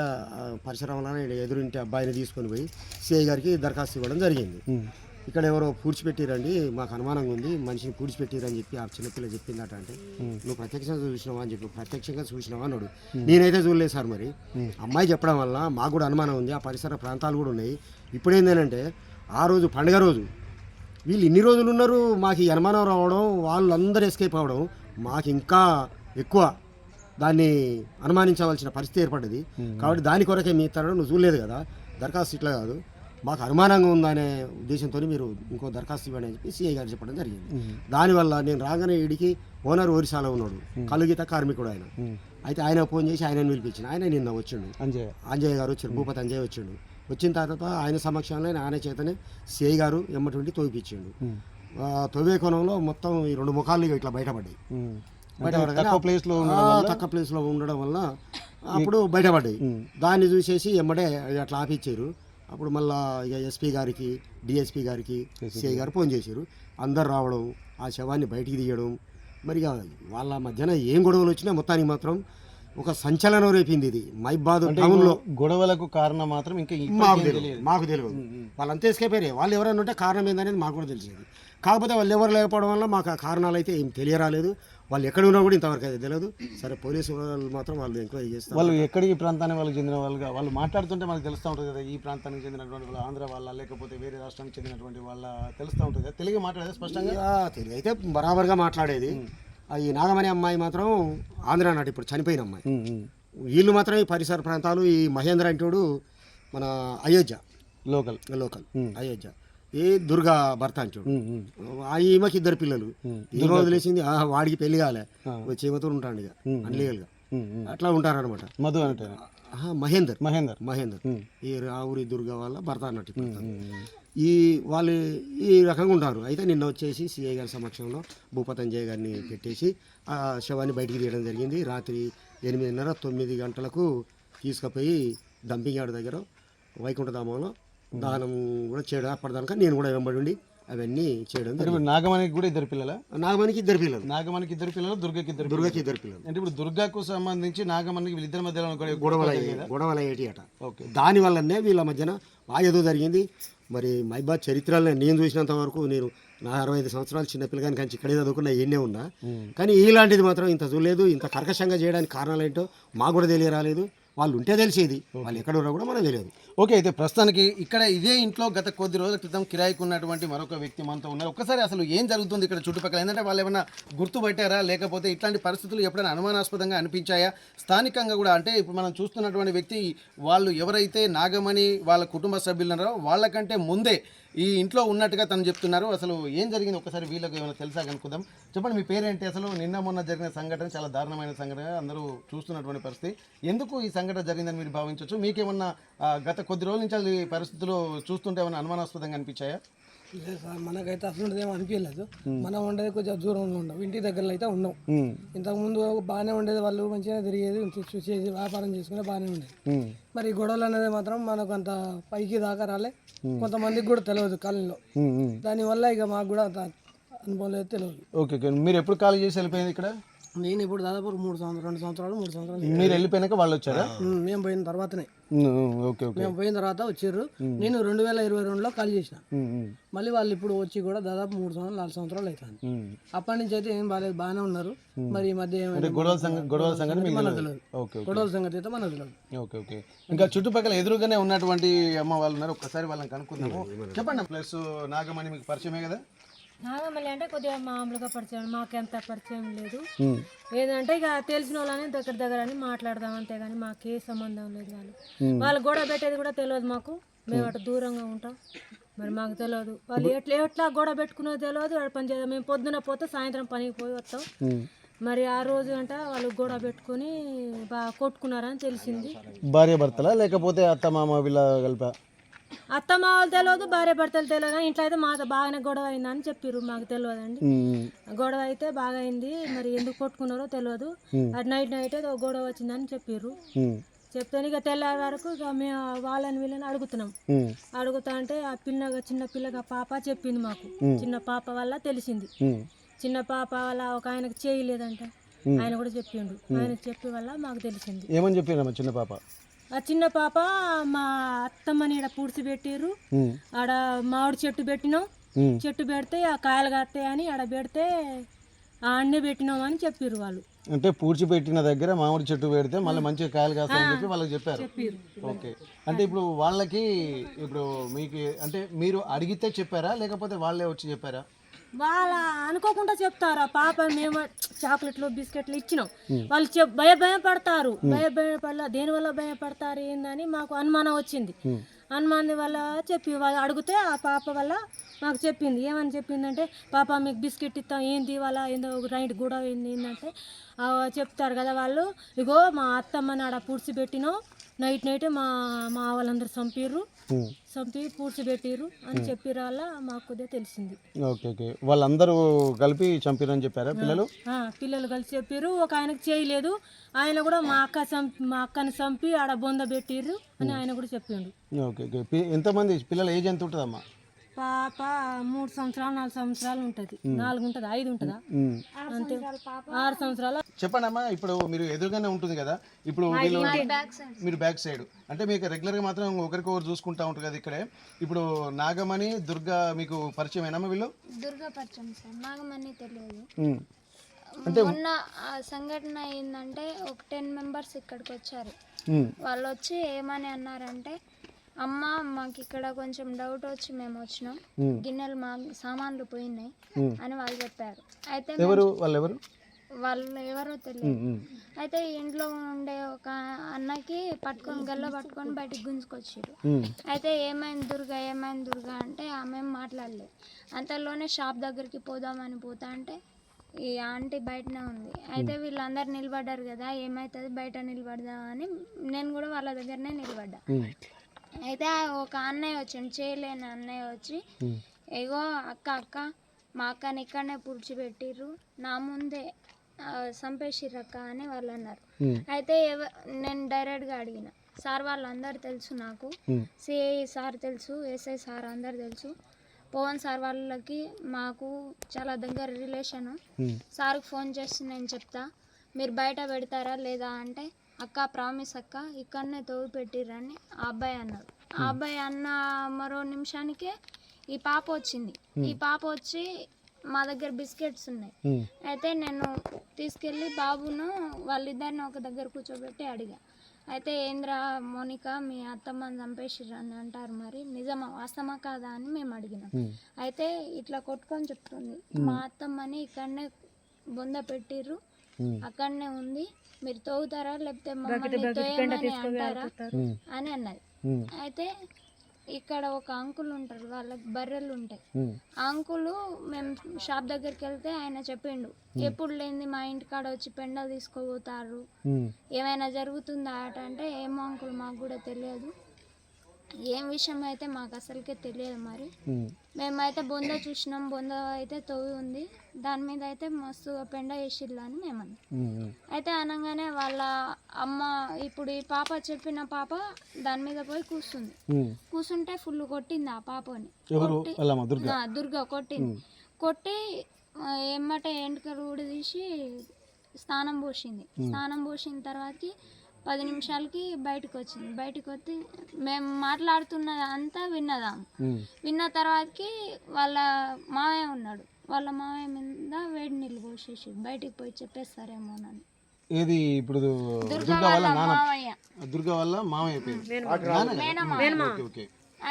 పరిసరంలోనే ఎదురింటి అబ్బాయిని తీసుకొని పోయి సిఐ గారికి దరఖాస్తు ఇవ్వడం జరిగింది. ఇక్కడ ఎవరో పూడ్చిపెట్టిరండి, మాకు అనుమానంగా ఉంది, మనిషిని పూడ్చిపెట్టిరని చెప్పి ఆ చిన్నపిల్ల చెప్పిందట. అంటే నువ్వు ప్రత్యక్షంగా చూసినావా అని చెప్పి, ప్రత్యక్షంగా చూసినావా అన్నాడు. నేనైతే చూడలేదు సార్. మరి అమ్మాయి చెప్పడం వల్ల మాకు కూడా అనుమానం ఉంది, ఆ పరిసర ప్రాంతాలు కూడా ఉన్నాయి. ఇప్పుడు ఏంటంటే ఆ రోజు పండుగ రోజు వీళ్ళు ఇన్ని రోజులు ఉన్నారు, మాకు ఈ అనుమానం రావడం, వాళ్ళందరూ ఎస్కేప్ అవ్వడం మాకు ఇంకా ఎక్కువ దాన్ని అనుమానించవలసిన పరిస్థితి ఏర్పడ్డది. కాబట్టి దాని కొరకే మీ తరడం నువ్వు చూడలేదు కదా, దరఖాస్తు ఇట్లా కాదు, మాకు అనుమానంగా ఉందనే ఉద్దేశంతో మీరు ఇంకో దరఖాస్తు ఇవ్వండి అని చెప్పి సిఐ గారు చెప్పడం జరిగింది. దానివల్ల నేను రాగానే వీడికి ఓనర్ ఒరిసాలో ఉన్నాడు, కలుగీత కార్మికుడు ఆయన. అయితే ఆయన ఫోన్ చేసి ఆయనను పిలిపించిన, ఆయన నిన్న వచ్చిండు, అంజయ్య గారు వచ్చాడు, భూపతి అంజయ్య వచ్చిండు. వచ్చిన తర్వాత ఆయన సమక్షంలో ఆయన చేతనే సిఐ గారు ఎమ్మటువంటి తోపిపించిండు. తొవ్వే కోణంలో మొత్తం ఈ 2 ముఖాలు ఇట్లా బయటపడ్డాయి. తక్కువ ప్లేస్లో ఉండడం వల్ల అప్పుడు బయటపడ్డాయి. దాన్ని చూసేసి ఎమ్మడే అట్లా ఆపిచ్చారు. అప్పుడు మళ్ళీ ఇక ఎస్పీ గారికి, డిఎస్పీ గారికి సిఐ గారు ఫోన్ చేశారు. అందరు రావడం, ఆ శవాన్ని బయటికి తీయడం, మరి వాళ్ళ మధ్యన ఏం గొడవలు వచ్చినా మొత్తానికి మాత్రం ఒక సంచలనం రేపింది ఇది మైబాద్ టౌన్లో. గొడవలకు కారణం మాత్రం ఇంకా మాకు తెలియదు. వాళ్ళంతా ఎస్కేపోయారు. వాళ్ళు ఎవరైనా ఉంటే కారణం ఏందనేది మాకు కూడా తెలిసేది. కాకపోతే వాళ్ళు ఎవరు లేకపోవడం వల్ల మాకు ఆ కారణాలు అయితే ఏం తెలియరాలేదు. వాళ్ళు ఎక్కడ ఉన్నా కూడా ఇంతవరకు అయితే తెలియదు. సరే పోలీసు వాళ్ళు మాత్రం వాళ్ళు ఎంక్వైరీ చేస్తారు. వాళ్ళు ఎక్కడి ఈ ప్రాంతానికి వాళ్ళకి చెందిన వాళ్ళుగా వాళ్ళు మాట్లాడుతుంటే మనకు తెలుస్తూ ఉంటుంది కదా, ఈ ప్రాంతానికి చెందినటువంటి వాళ్ళు ఆంధ్ర వాళ్ళ లేకపోతే వేరే రాష్ట్రానికి చెందినటువంటి వాళ్ళ తెలుస్తూ ఉంటుంది కదా. తెలుగు మాట్లాడేది స్పష్టంగా తెలుగు అయితే బరాబర్గా మాట్లాడేది. ఈ నాగమణి అమ్మాయి మాత్రం ఆంధ్ర నాటి ఇప్పుడు చనిపోయిన అమ్మాయి. వీళ్ళు మాత్రం ఈ పరిసర ప్రాంతాలు, ఈ మహేంద్ర అంటోడు మన అయోధ్య లోకల్ అయోధ్య, ఏ దుర్గా భర్త అంటాడు. ఈమెకి 2 పిల్లలు. ఈ రోజు లేచింది వాడికి పెళ్లి కాలే, చీమతో ఉంటాడు ఇక అన్లీగల్గా అట్లా ఉంటారనమాట. మధు అంటే మహేందర్ ఈ రావురి దుర్గా వాళ్ళ భర్త అన్నట్టు. ఈ వాళ్ళు ఈ రకంగా ఉంటారు. అయితే నిన్న వచ్చేసి సిఐ గారి సమక్షంలో భూపతి అంజయ్య గారిని పెట్టేసి ఆ శవాన్ని బయటికి తీయడం జరిగింది. రాత్రి 8:30-9 గంటలకు తీసుకుపోయి డంపింగ్ యార్డ్ దగ్గర వైకుంఠధామంలో దానం కూడా చేయడం. అప్పటిదాకా నేను కూడా వెంబడి ఉండి అవన్నీ చేయడం. నాగమణికి కూడా 2 పిల్లలు. నాగమణికి 2 పిల్లలు. నాగమణికి 2 పిల్లలు, దుర్గకి 2 పిల్లలు. అంటే ఇప్పుడు దుర్గాకు సంబంధించి నాగమణికి వీళ్ళిద్దరి మధ్యలో గొడవలు అయ్యేటి అట. దాని వల్లనే వీళ్ళ మధ్యన ఏదో జరిగింది. మరి మైబాద్ చరిత్రలో నేను చూసినంత వరకు, నేను నా 65 సంవత్సరాలు చిన్నపిల్లగాని కానీ ఇక్కడే చదువుకున్నా, ఎన్నే ఉన్నా, కానీ ఇలాంటిది మాత్రం ఇంత చూడలేదు. ఇంత కర్కశంగా చేయడానికి కారణాలు ఏంటో మాకు కూడా తెలియరాలేదు. వాళ్ళు ఉంటే తెలిసేది, వాళ్ళు ఎక్కడ ఉన్నా కూడా మనకు తెలియదు. ఓకే, అయితే ప్రస్తుతానికి ఇక్కడ ఇదే ఇంట్లో గత కొద్ది రోజుల క్రితం కిరాయికి ఉన్నటువంటి మరొక వ్యక్తి మనతో ఉన్నారు. ఒక్కసారి అసలు ఏం జరుగుతుంది ఇక్కడ చుట్టుపక్కల, ఏంటంటే వాళ్ళు ఏమైనా గుర్తుపట్టారా, లేకపోతే ఇట్లాంటి పరిస్థితులు ఎప్పుడైనా అనుమానాస్పదంగా అనిపించాయా? స్థానికంగా కూడా అంటే ఇప్పుడు మనం చూస్తున్నటువంటి వ్యక్తి, వాళ్ళు ఎవరైతే నాగమణి వాళ్ళ కుటుంబ సభ్యులు ఉన్నారో వాళ్ళకంటే ముందే ఈ ఇంట్లో ఉన్నట్టుగా తను చెప్తున్నారు. అసలు ఏం జరిగింది ఒకసారి వీళ్ళకి ఏమైనా తెలుసా కనుక్కుందాం. చెప్పండి, మీ పేరేంటి? అసలు నిన్న మొన్న జరిగిన సంఘటన చాలా దారుణమైన సంఘటన, అందరూ చూస్తున్నటువంటి పరిస్థితి. ఎందుకు ఈ సంఘటన జరిగిందని మీరు భావించవచ్చు? మీకేమన్నా గత కొద్ది రోజుల నుంచి అది పరిస్థితులు చూస్తుంటే ఏమైనా అనుమానాస్పదంగా అనిపించాయా? లేదు సార్, మనకైతే అసలు ఏం అనిపించలేదు. మనం ఉండేది కొంచెం దూరంలో ఉన్నాం, ఇంటి దగ్గరలో అయితే ఉన్నాం. ఇంతకుముందు బాగానే ఉండేది, వాళ్ళు మంచిగా తిరిగేది, చూసేది, వ్యాపారం చేసుకునే బాగానే ఉండేది. మరి ఈ గొడవలు అనేది మాత్రం మనకు అంత పైకి దాకా రాలే, కొంతమందికి కూడా తెలియదు కాలనీలో. దానివల్ల ఇక మాకు కూడా అంత అనుభవం లేదు, తెలియదు. Okay okay. మీరు ఎప్పుడు కాల్ చేసి వెళ్ళిపోయింది ఇక్కడ? నేను ఇప్పుడు దాదాపు 3 సంవత్సరాలు మీరు వెళ్ళిపోయినాక వాళ్ళు వచ్చారా? మేము పోయిన తర్వాతనే. Okay okay. మేము పోయిన తర్వాత వచ్చారు. నేను 2022లో కాల్ చేసిన, మళ్ళీ వాళ్ళు ఇప్పుడు వచ్చి కూడా దాదాపు 4 సంవత్సరాలు అవుతుంది. అప్పటి నుంచి అయితే ఏం బాగాలేదు, బాగానే ఉన్నారు. మరి ఈ మధ్య గొడవల సంగతి మనకు తెలియదు. గొడవల సంగతి అయితే మనకు తెలియదు. Okay okay. ఇంకా చుట్టుపక్కల ఎదురుగానే ఉన్నటువంటి అమ్మ వాళ్ళు ఉన్నారు, ఒక్కసారి వాళ్ళని కనుక్కుందాము. చెప్పండి. ప్లస్ నాగమణి మీకు పరిచయమే కదా? నాగమల్లి అంటే కొద్దిగా మామూలుగా పరిచయం, మాకెంత పరిచయం లేదు. ఏదంటే ఇక తెలిసిన వాళ్ళని దగ్గర అని మాట్లాడదాం అంతే, కానీ మాకే సంబంధం లేదు. వాళ్ళు గొడవ పెట్టేది కూడా తెలియదు మాకు, మేము అటు దూరంగా ఉంటాం. మరి మాకు తెలియదు వాళ్ళు ఎట్లా గొడవ పెట్టుకునేది తెలియదు. వాడు పని చేద్దాం, మేము పొద్దున పోతే సాయంత్రం పనికి పోయి వస్తాం. మరి ఆ రోజు అంట వాళ్ళు గొడవ పెట్టుకుని బాగా కొట్టుకున్నారని తెలిసింది. భార్య భర్తలా లేకపోతే అత్త మామ వీళ్ళ కలిపా? అత్తమ్మ వాళ్ళు తెలియదు, భార్య భర్తలు తెలియదు, కానీ ఇంట్లో అయితే మాతో బాగానే గొడవ అయిందని చెప్పారు. మాకు తెలియదండి. గొడవ అయితే బాగా అయింది, మరి ఎందుకు కొట్టుకున్నారో తెలియదు. అది నైట్ ఏదో గొడవ వచ్చిందని చెప్పారు. చెప్తే ఇక తెల్లారి వరకు ఇక మేము వాళ్ళని వీళ్ళని అడుగుతున్నాం. అడుగుతా అంటే ఆ చిన్న పిల్లగా పాప చెప్పింది మాకు. చిన్న పాప వల్ల తెలిసింది. చిన్న పాప వల్ల ఒక ఆయనకు చేయలేదంట, ఆయన కూడా చెప్పిండు. ఆయనకు చెప్పే వల్ల మాకు తెలిసింది. ఏమని చెప్పారమ్మా చిన్న పాప? ఆ చిన్న పాప మా అత్తమ్మని ఈడ పూడ్చి పెట్టిర్రు, ఆడ మామిడి చెట్టు పెట్టినాం, చెట్టు పెడితే ఆ కాయలు కాస్తాయని ఆడ పెడితే అన్నీ పెట్టినాం అని చెప్పారు వాళ్ళు. అంటే పూడ్చి పెట్టిన దగ్గర మామిడి చెట్టు పెడితే మళ్ళీ మంచిగా కాయలు కాస్తాయని చెప్పి వాళ్ళకి చెప్పారు. ఓకే. అంటే ఇప్పుడు వాళ్ళకి ఇప్పుడు మీకు అంటే మీరు అడిగితే చెప్పారా లేకపోతే వాళ్ళే వచ్చి చెప్పారా? వాళ్ళ అనుకోకుండా చెప్తారా పాప, మేము చాక్లెట్లు బిస్కెట్లు ఇచ్చినాం, వాళ్ళు భయపడతారు. భయపడ దేనివల్ల భయపడతారు ఏందని మాకు అనుమానం వచ్చింది. అనుమానం వల్ల చెప్పి వాళ్ళు అడిగితే ఆ పాప వల్ల మాకు చెప్పింది. ఏమని చెప్పిందంటే, పాప మీకు బిస్కెట్ ఇస్తాం, ఏంది వాళ్ళ ఏందో నైట్ కూడా ఏంటంటే చెప్తారు కదా వాళ్ళు, ఇగో మా అత్తమ్మని ఆడ పూడ్చి పెట్టినాం, నైట్ మా వాళ్ళందరూ చంపి పూడ్చిపెట్టిర్రు అని చెప్పిన వల్ల మాకు కొద్దిగా తెలిసింది. Okay okay. వాళ్ళందరూ కలిపి చంపిరని చెప్పారా పిల్లలు? పిల్లలు కలిసి చెప్పారు. ఒక ఆయనకు చేయలేదు, ఆయన కూడా మా అక్కని చంపి ఆడ బొంద పెట్టిర్రు అని ఆయన కూడా చెప్పిండు. Okay okay. ఎంతమంది పిల్లలు? ఏజ్ ఎంత ఉంటుందమ్మా? పాప 3 సంవత్సరాలు 4 సంవత్సరాలు ఉంటుంది. 4 ఉంటుంది, 5 ఉంటుందా అంతే, 6 సంవత్సరాలు. చెప్పండి అమ్మా, ఇప్పుడు మీరు ఎదురుగానే ఉంటుంది కదా, ఇప్పుడు వీళ్ళు మీరు బ్యాక్ సైడ్ అంటే మీకు రెగ్యులర్గా మాత్రం ఒకరికొకరు చూసుకుంటా ఉంటారు కదా ఇక్కడే. ఇప్పుడు నాగమణి దుర్గా మీకు పరిచయమేనమ్మా? వీళ్ళు దుర్గా పరిచయం సార్, నాగమణి తెలియదు. అంటే మొన్న సంఘటన ఏంటంటే ఒక 10 మెంబర్స్ ఇక్కడికి వచ్చారు. వాళ్ళు వచ్చి ఏమని అన్నారంటే, అమ్మ మాకు ఇక్కడ కొంచెం డౌట్ వచ్చి మేము వచ్చినాం, గిన్నెలు మా సామాన్లు పోయినాయి అని వాళ్ళు చెప్పారు. అయితే వాళ్ళు ఎవరో తెలియదు. అయితే ఇంట్లో ఉండే ఒక అన్నకి గల్ల పట్టుకొని బయటికి గుంజుకొచ్చారు. అయితే ఏమైంది దుర్గా అంటే ఆమె మాట్లాడలేదు. అంతలోనే షాప్ దగ్గరికి పోదామని పోతా అంటే ఈ ఆంటీ బయటనే ఉంది. అయితే వీళ్ళందరూ నిలబడ్డారు కదా, ఏమవుతుంది బయట నిలబడదామని నేను కూడా వాళ్ళ దగ్గరనే నిలబడ్డా. అయితే ఒక అన్నయ్య వచ్చిండు, చేయలేని అన్నయ్య వచ్చి, ఏగో అక్క మా అక్కని ఇక్కడనే పూడ్చిపెట్టిర్రు, నా ముందే చంపేసిర్రు అక్క అని వాళ్ళు అన్నారు. అయితే నేను డైరెక్ట్గా అడిగిన, సార్ వాళ్ళందరూ తెలుసు నాకు, సిఐ సార్ తెలుసు, ఎస్ఐ సార్ అందరు తెలుసు, పవన్ సార్ వాళ్ళకి మాకు చాలా దగ్గర రిలేషను, సార్కి ఫోన్ చేసి నేను చెప్తా, మీరు బయట పెడతారా లేదా అంటే, అక్క ప్రామిస్ అక్క ఇక్కడనే తవ్వి పెట్టిర్రని ఆ అబ్బాయి అన్నాడు. ఆ అబ్బాయి అన్న మరో నిమిషానికే ఈ పాప వచ్చింది. ఈ పాప వచ్చి మా దగ్గర బిస్కెట్స్ ఉన్నాయి, అయితే నేను తీసుకెళ్ళి బాబును వాళ్ళిద్దరిని ఒక దగ్గర కూర్చోబెట్టి అడిగా. అయితే ఏంద్రా మోనిక మీ అత్తమ్మని చంపేసిర్రు అని అంటారు, మరి నిజమా వాస్తవమా కాదా అని మేము అడిగినాం. అయితే ఇట్లా కొట్టుకొని చెప్తుంది, మా అత్తమ్మని ఇక్కడనే బొంద పెట్టిర్రు, అక్కడనే ఉంది, మీరు తవ్వుతారా లేకపోతే మమ్మల్ని తోయమని అంటారా అని అన్నది. అయితే ఇక్కడ ఒక అంకుల్ ఉంటారు, వాళ్ళకి బర్రెలు ఉంటాయి. ఆ అంకులు మేము షాప్ దగ్గరికి వెళ్తే ఆయన చెప్పిండు, ఎప్పుడు లేనిది మా ఇంటికాడ వచ్చి పెండలు తీసుకోపోతారు, ఏమైనా జరుగుతుందా అట అంటే, ఏమో అంకుల్ మాకు కూడా తెలియదు, ఏం విషయం అయితే మాకు అసలుకే తెలియదు. మరి మేమైతే బొంద చూసినాం, బొంద అయితే తవ్వి ఉంది, దాని మీద అయితే మస్తుగా పెండ వేసిర్రు అని మేమన్నాం. అయితే అనగానే వాళ్ళ అమ్మ, ఇప్పుడు ఈ పాప చెప్పిన పాప దాని మీద పోయి కూర్చుంటే ఫుల్ కొట్టింది ఆ పాపని. దుర్గా కొట్టింది. కొట్టి ఏమంటే ఎంటుకలు ఊడి తీసి స్నానం పోసింది. స్నానం పోసిన తర్వాతకి 10 నిమిషాలకి బయటకు వచ్చింది. బయటకు వచ్చి మేము మాట్లాడుతున్నది అంతా విన్న తర్వాతకి వాళ్ళ మావయ్య ఉన్నాడు, వాళ్ళ మావయ్య మీద వేడి నీళ్ళు పోసేసి బయటికి పోయి చెప్పేస్తారేమోనని. ఏది ఇప్పుడు దుర్గా వాళ్ళ మావయ్య, దుర్గా వల్ల మామయ్య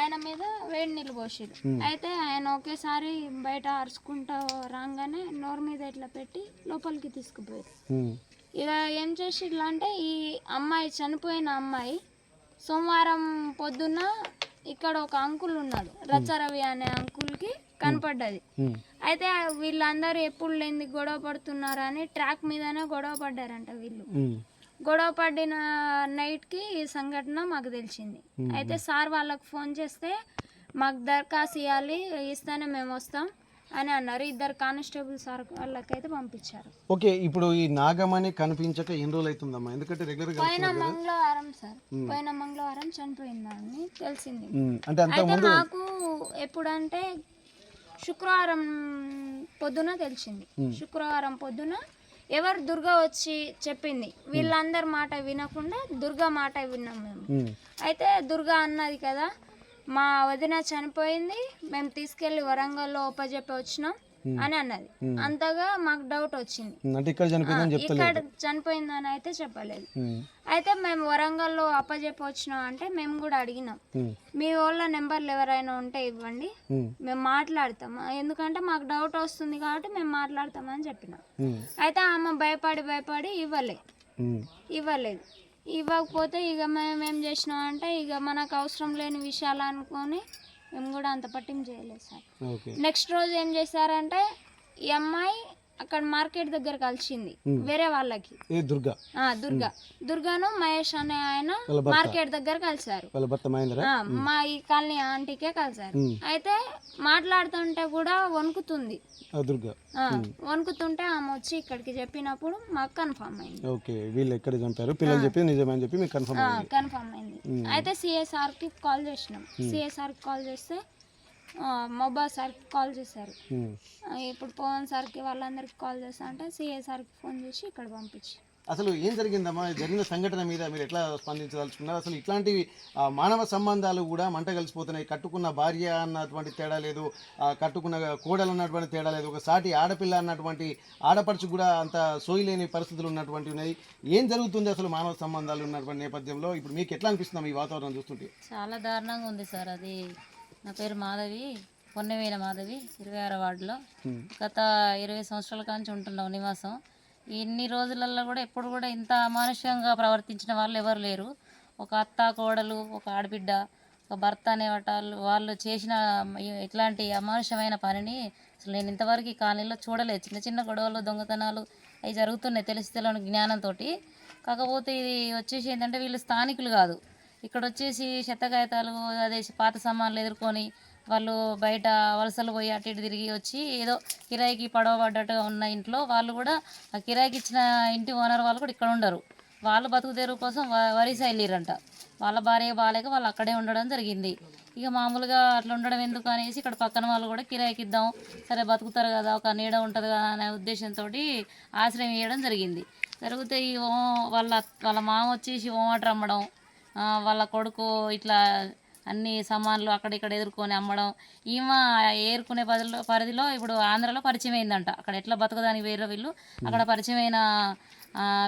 ఆయన మీద వేడి నీళ్ళు పోసిరు. అయితే ఆయన ఒకేసారి బయట అరుచుకుంటా రాగానే నోరు మీద ఇట్లా పెట్టి లోపలికి తీసుకుపోయారు. ఇక ఏం చేసిర్రు అంటే, ఈ అమ్మాయి చనిపోయిన అమ్మాయి సోమవారం పొద్దున్న ఇక్కడ ఒక అంకుల్ ఉన్నాడు, రచ్చరవి అనే అంకుల్కి కనపడ్డది. అయితే వీళ్ళందరూ ఎప్పుడు లేని గొడవ పడుతున్నారని ట్రాక్ మీదనే గొడవ పడ్డారంట వీళ్ళు. గొడవ పడిన నైట్కి ఈ సంఘటన మాకు తెలిసింది. అయితే సార్ వాళ్ళకు ఫోన్ చేస్తే, మాకు దరఖాస్తు ఇవ్వాలి, ఇస్తేనే మేము వస్తాం అని అన్నారు. 2 కానిస్టేబుల్ సార్ వాళ్ళకైతే పంపించారు. ఓకే, ఇప్పుడు ఈ నాగమణి కనిపించక ఎన్ని రోజులు అవుతుందమ్మా? ఎందుకంటే రెగ్యులర్ గా పోయిన మంగళవారం సార్, పోయిన మంగళవారం చనిపోయిందని తెలిసింది. అంటే అయితే మాకు ఎప్పుడంటే శుక్రవారం పొద్దున తెలిసింది. శుక్రవారం పొద్దున ఎవరు దుర్గా వచ్చి చెప్పింది, వీళ్ళందరి మాట వినకుండా దుర్గా మాట విన్నాం మేము. అయితే దుర్గా అన్నది కదా, మా వదిన చనిపోయింది, మేము తీసుకెళ్లి వరంగల్లో ఒప్పజెప్పి వచ్చినాం అని అన్నది. అంతగా మాకు డౌట్ వచ్చింది, ఇక్కడ చనిపోయిందని అయితే చెప్పలేదు. అయితే మేము వరంగల్లో అప్పజెప్పి వచ్చినాం అంటే మేము కూడా అడిగినాం, మీ వాళ్ళ నెంబర్లు ఎవరైనా ఉంటే ఇవ్వండి, మేము మాట్లాడతాం, ఎందుకంటే మాకు డౌట్ వస్తుంది కాబట్టి మేము మాట్లాడతామని చెప్పినాం. అయితే ఆమె భయపడి ఇవ్వలేదు. ఇవ్వకపోతే ఇక మేము ఏం చేసినాం అంటే, ఇక మనకు అవసరం లేని విషయాలు అనుకొని మేము కూడా అంత పట్టింపు చేయలేదు సార్. నెక్స్ట్ రోజు ఏం చేశారంటే, ఈ అమ్మాయి అక్కడ మార్కెట్ దగ్గర కలిసింది వేరే వాళ్ళకి. దుర్గాను మహేష్ అనే ఆయన మార్కెట్ దగ్గర కలిసారు, మా ఈ కాలనీ ఆంటీకే కలిసారు. అయితే మాట్లాడుతుంటే కూడా వణుకుతుంది, వణుకుతుంటే ఆమె వచ్చి ఇక్కడికి చెప్పినప్పుడు మాకు కన్ఫర్మ్ అయింది. కన్ఫర్మ్ అయింది. అయితే సిఎస్ఆర్ కి కాల్ చేసినాం. సిఎస్ఆర్ కి కాల్ చేస్తే మొబైల్ సార్కి కాల్ చేశారు. ఇప్పుడు పవన్ సార్కి వాళ్ళందరికీ కాల్ చేస్తా అంటే సిఏ సార్కి ఫోన్ చేసి ఇక్కడ పంపించి. అసలు ఏం జరిగిందమ్మా? జరిగిన సంఘటన మీద మీరు ఎట్లా స్పందించదలుచుకున్నారు? అసలు ఇట్లాంటివి మానవ సంబంధాలు కూడా మంట కలిసిపోతున్నాయి. కట్టుకున్న భార్య అన్నటువంటి తేడా లేదు, కట్టుకున్న కోడలు అన్నటువంటి తేడా లేదు, ఒక సాటి ఆడపిల్ల అన్నటువంటి ఆడపడుచు కూడా అంత సోయిలేని పరిస్థితులు ఉన్నటువంటి ఉన్నాయి. ఏం జరుగుతుంది అసలు మానవ సంబంధాలు ఉన్నటువంటి నేపథ్యంలో? ఇప్పుడు మీకు ఎట్లా అనిపిస్తుంది ఈ వాతావరణం చూస్తుంటే? చాలా దారుణంగా ఉంది సార్. అది నా పేరు మాధవి, పొన్నవేల మాధవి, 26వ వార్డులో. గత 20 సంవత్సరాల కాంచి ఉంటున్నాం నివాసం. ఇన్ని రోజులలో కూడా ఎప్పుడు కూడా ఇంత అమానుషంగా ప్రవర్తించిన వాళ్ళు ఎవరు లేరు. ఒక అత్త, కోడలు, ఒక ఆడబిడ్డ, ఒక భర్త అనే వాళ్ళు చేసిన ఇట్లాంటి అమానుషమైన పనిని అసలు నేను ఇంతవరకు ఈ కాలనీలో చూడలేదు. చిన్న చిన్న గొడవలు, దొంగతనాలు అవి జరుగుతున్నాయి తెలియని జ్ఞానంతో. కాకపోతే ఇది వచ్చేసి ఏంటంటే, వీళ్ళు స్థానికులు కాదు. ఇక్కడ వచ్చేసి చెత్తకాయతాలు, అదే పాత సామాన్లు ఎదుర్కొని వాళ్ళు బయట వలసలు పోయి అటు ఇటు తిరిగి వచ్చి ఏదో కిరాయికి పడవబడ్డట్టుగా ఉన్న ఇంట్లో వాళ్ళు కూడా, ఆ కిరాయికి ఇచ్చిన ఇంటి ఓనర్ వాళ్ళు కూడా ఇక్కడ ఉండరు. వాళ్ళు బతుకు తెరువు కోసం వరి వెళ్ళిరంట. వాళ్ళ భార్య బాలేక వాళ్ళు అక్కడే ఉండడం జరిగింది. ఇక మామూలుగా అట్లా ఉండడం ఎందుకు అనేసి ఇక్కడ పక్కన వాళ్ళు కూడా కిరాయికి ఇద్దాం, సరే బతుకుతారు కదా, ఒక నీడ ఉంటుంది కదా అనే ఉద్దేశంతో ఆశ్రయం ఇవ్వడం జరిగింది. జరిగితే ఈ వాళ్ళ మామ వచ్చేసి వాటర్ అమ్మడం, వాళ్ళ కొడుకు ఇట్లా అన్ని సామాన్లు అక్కడిక్కడ ఎదుర్కొని అమ్మడం. ఈమె ఏరుకునే పరిధిలో ఇప్పుడు ఆంధ్రలో పరిచయం అయిందంట. అక్కడ ఎట్లా బతకదానికి వేరే వీళ్ళు అక్కడ పరిచయమైన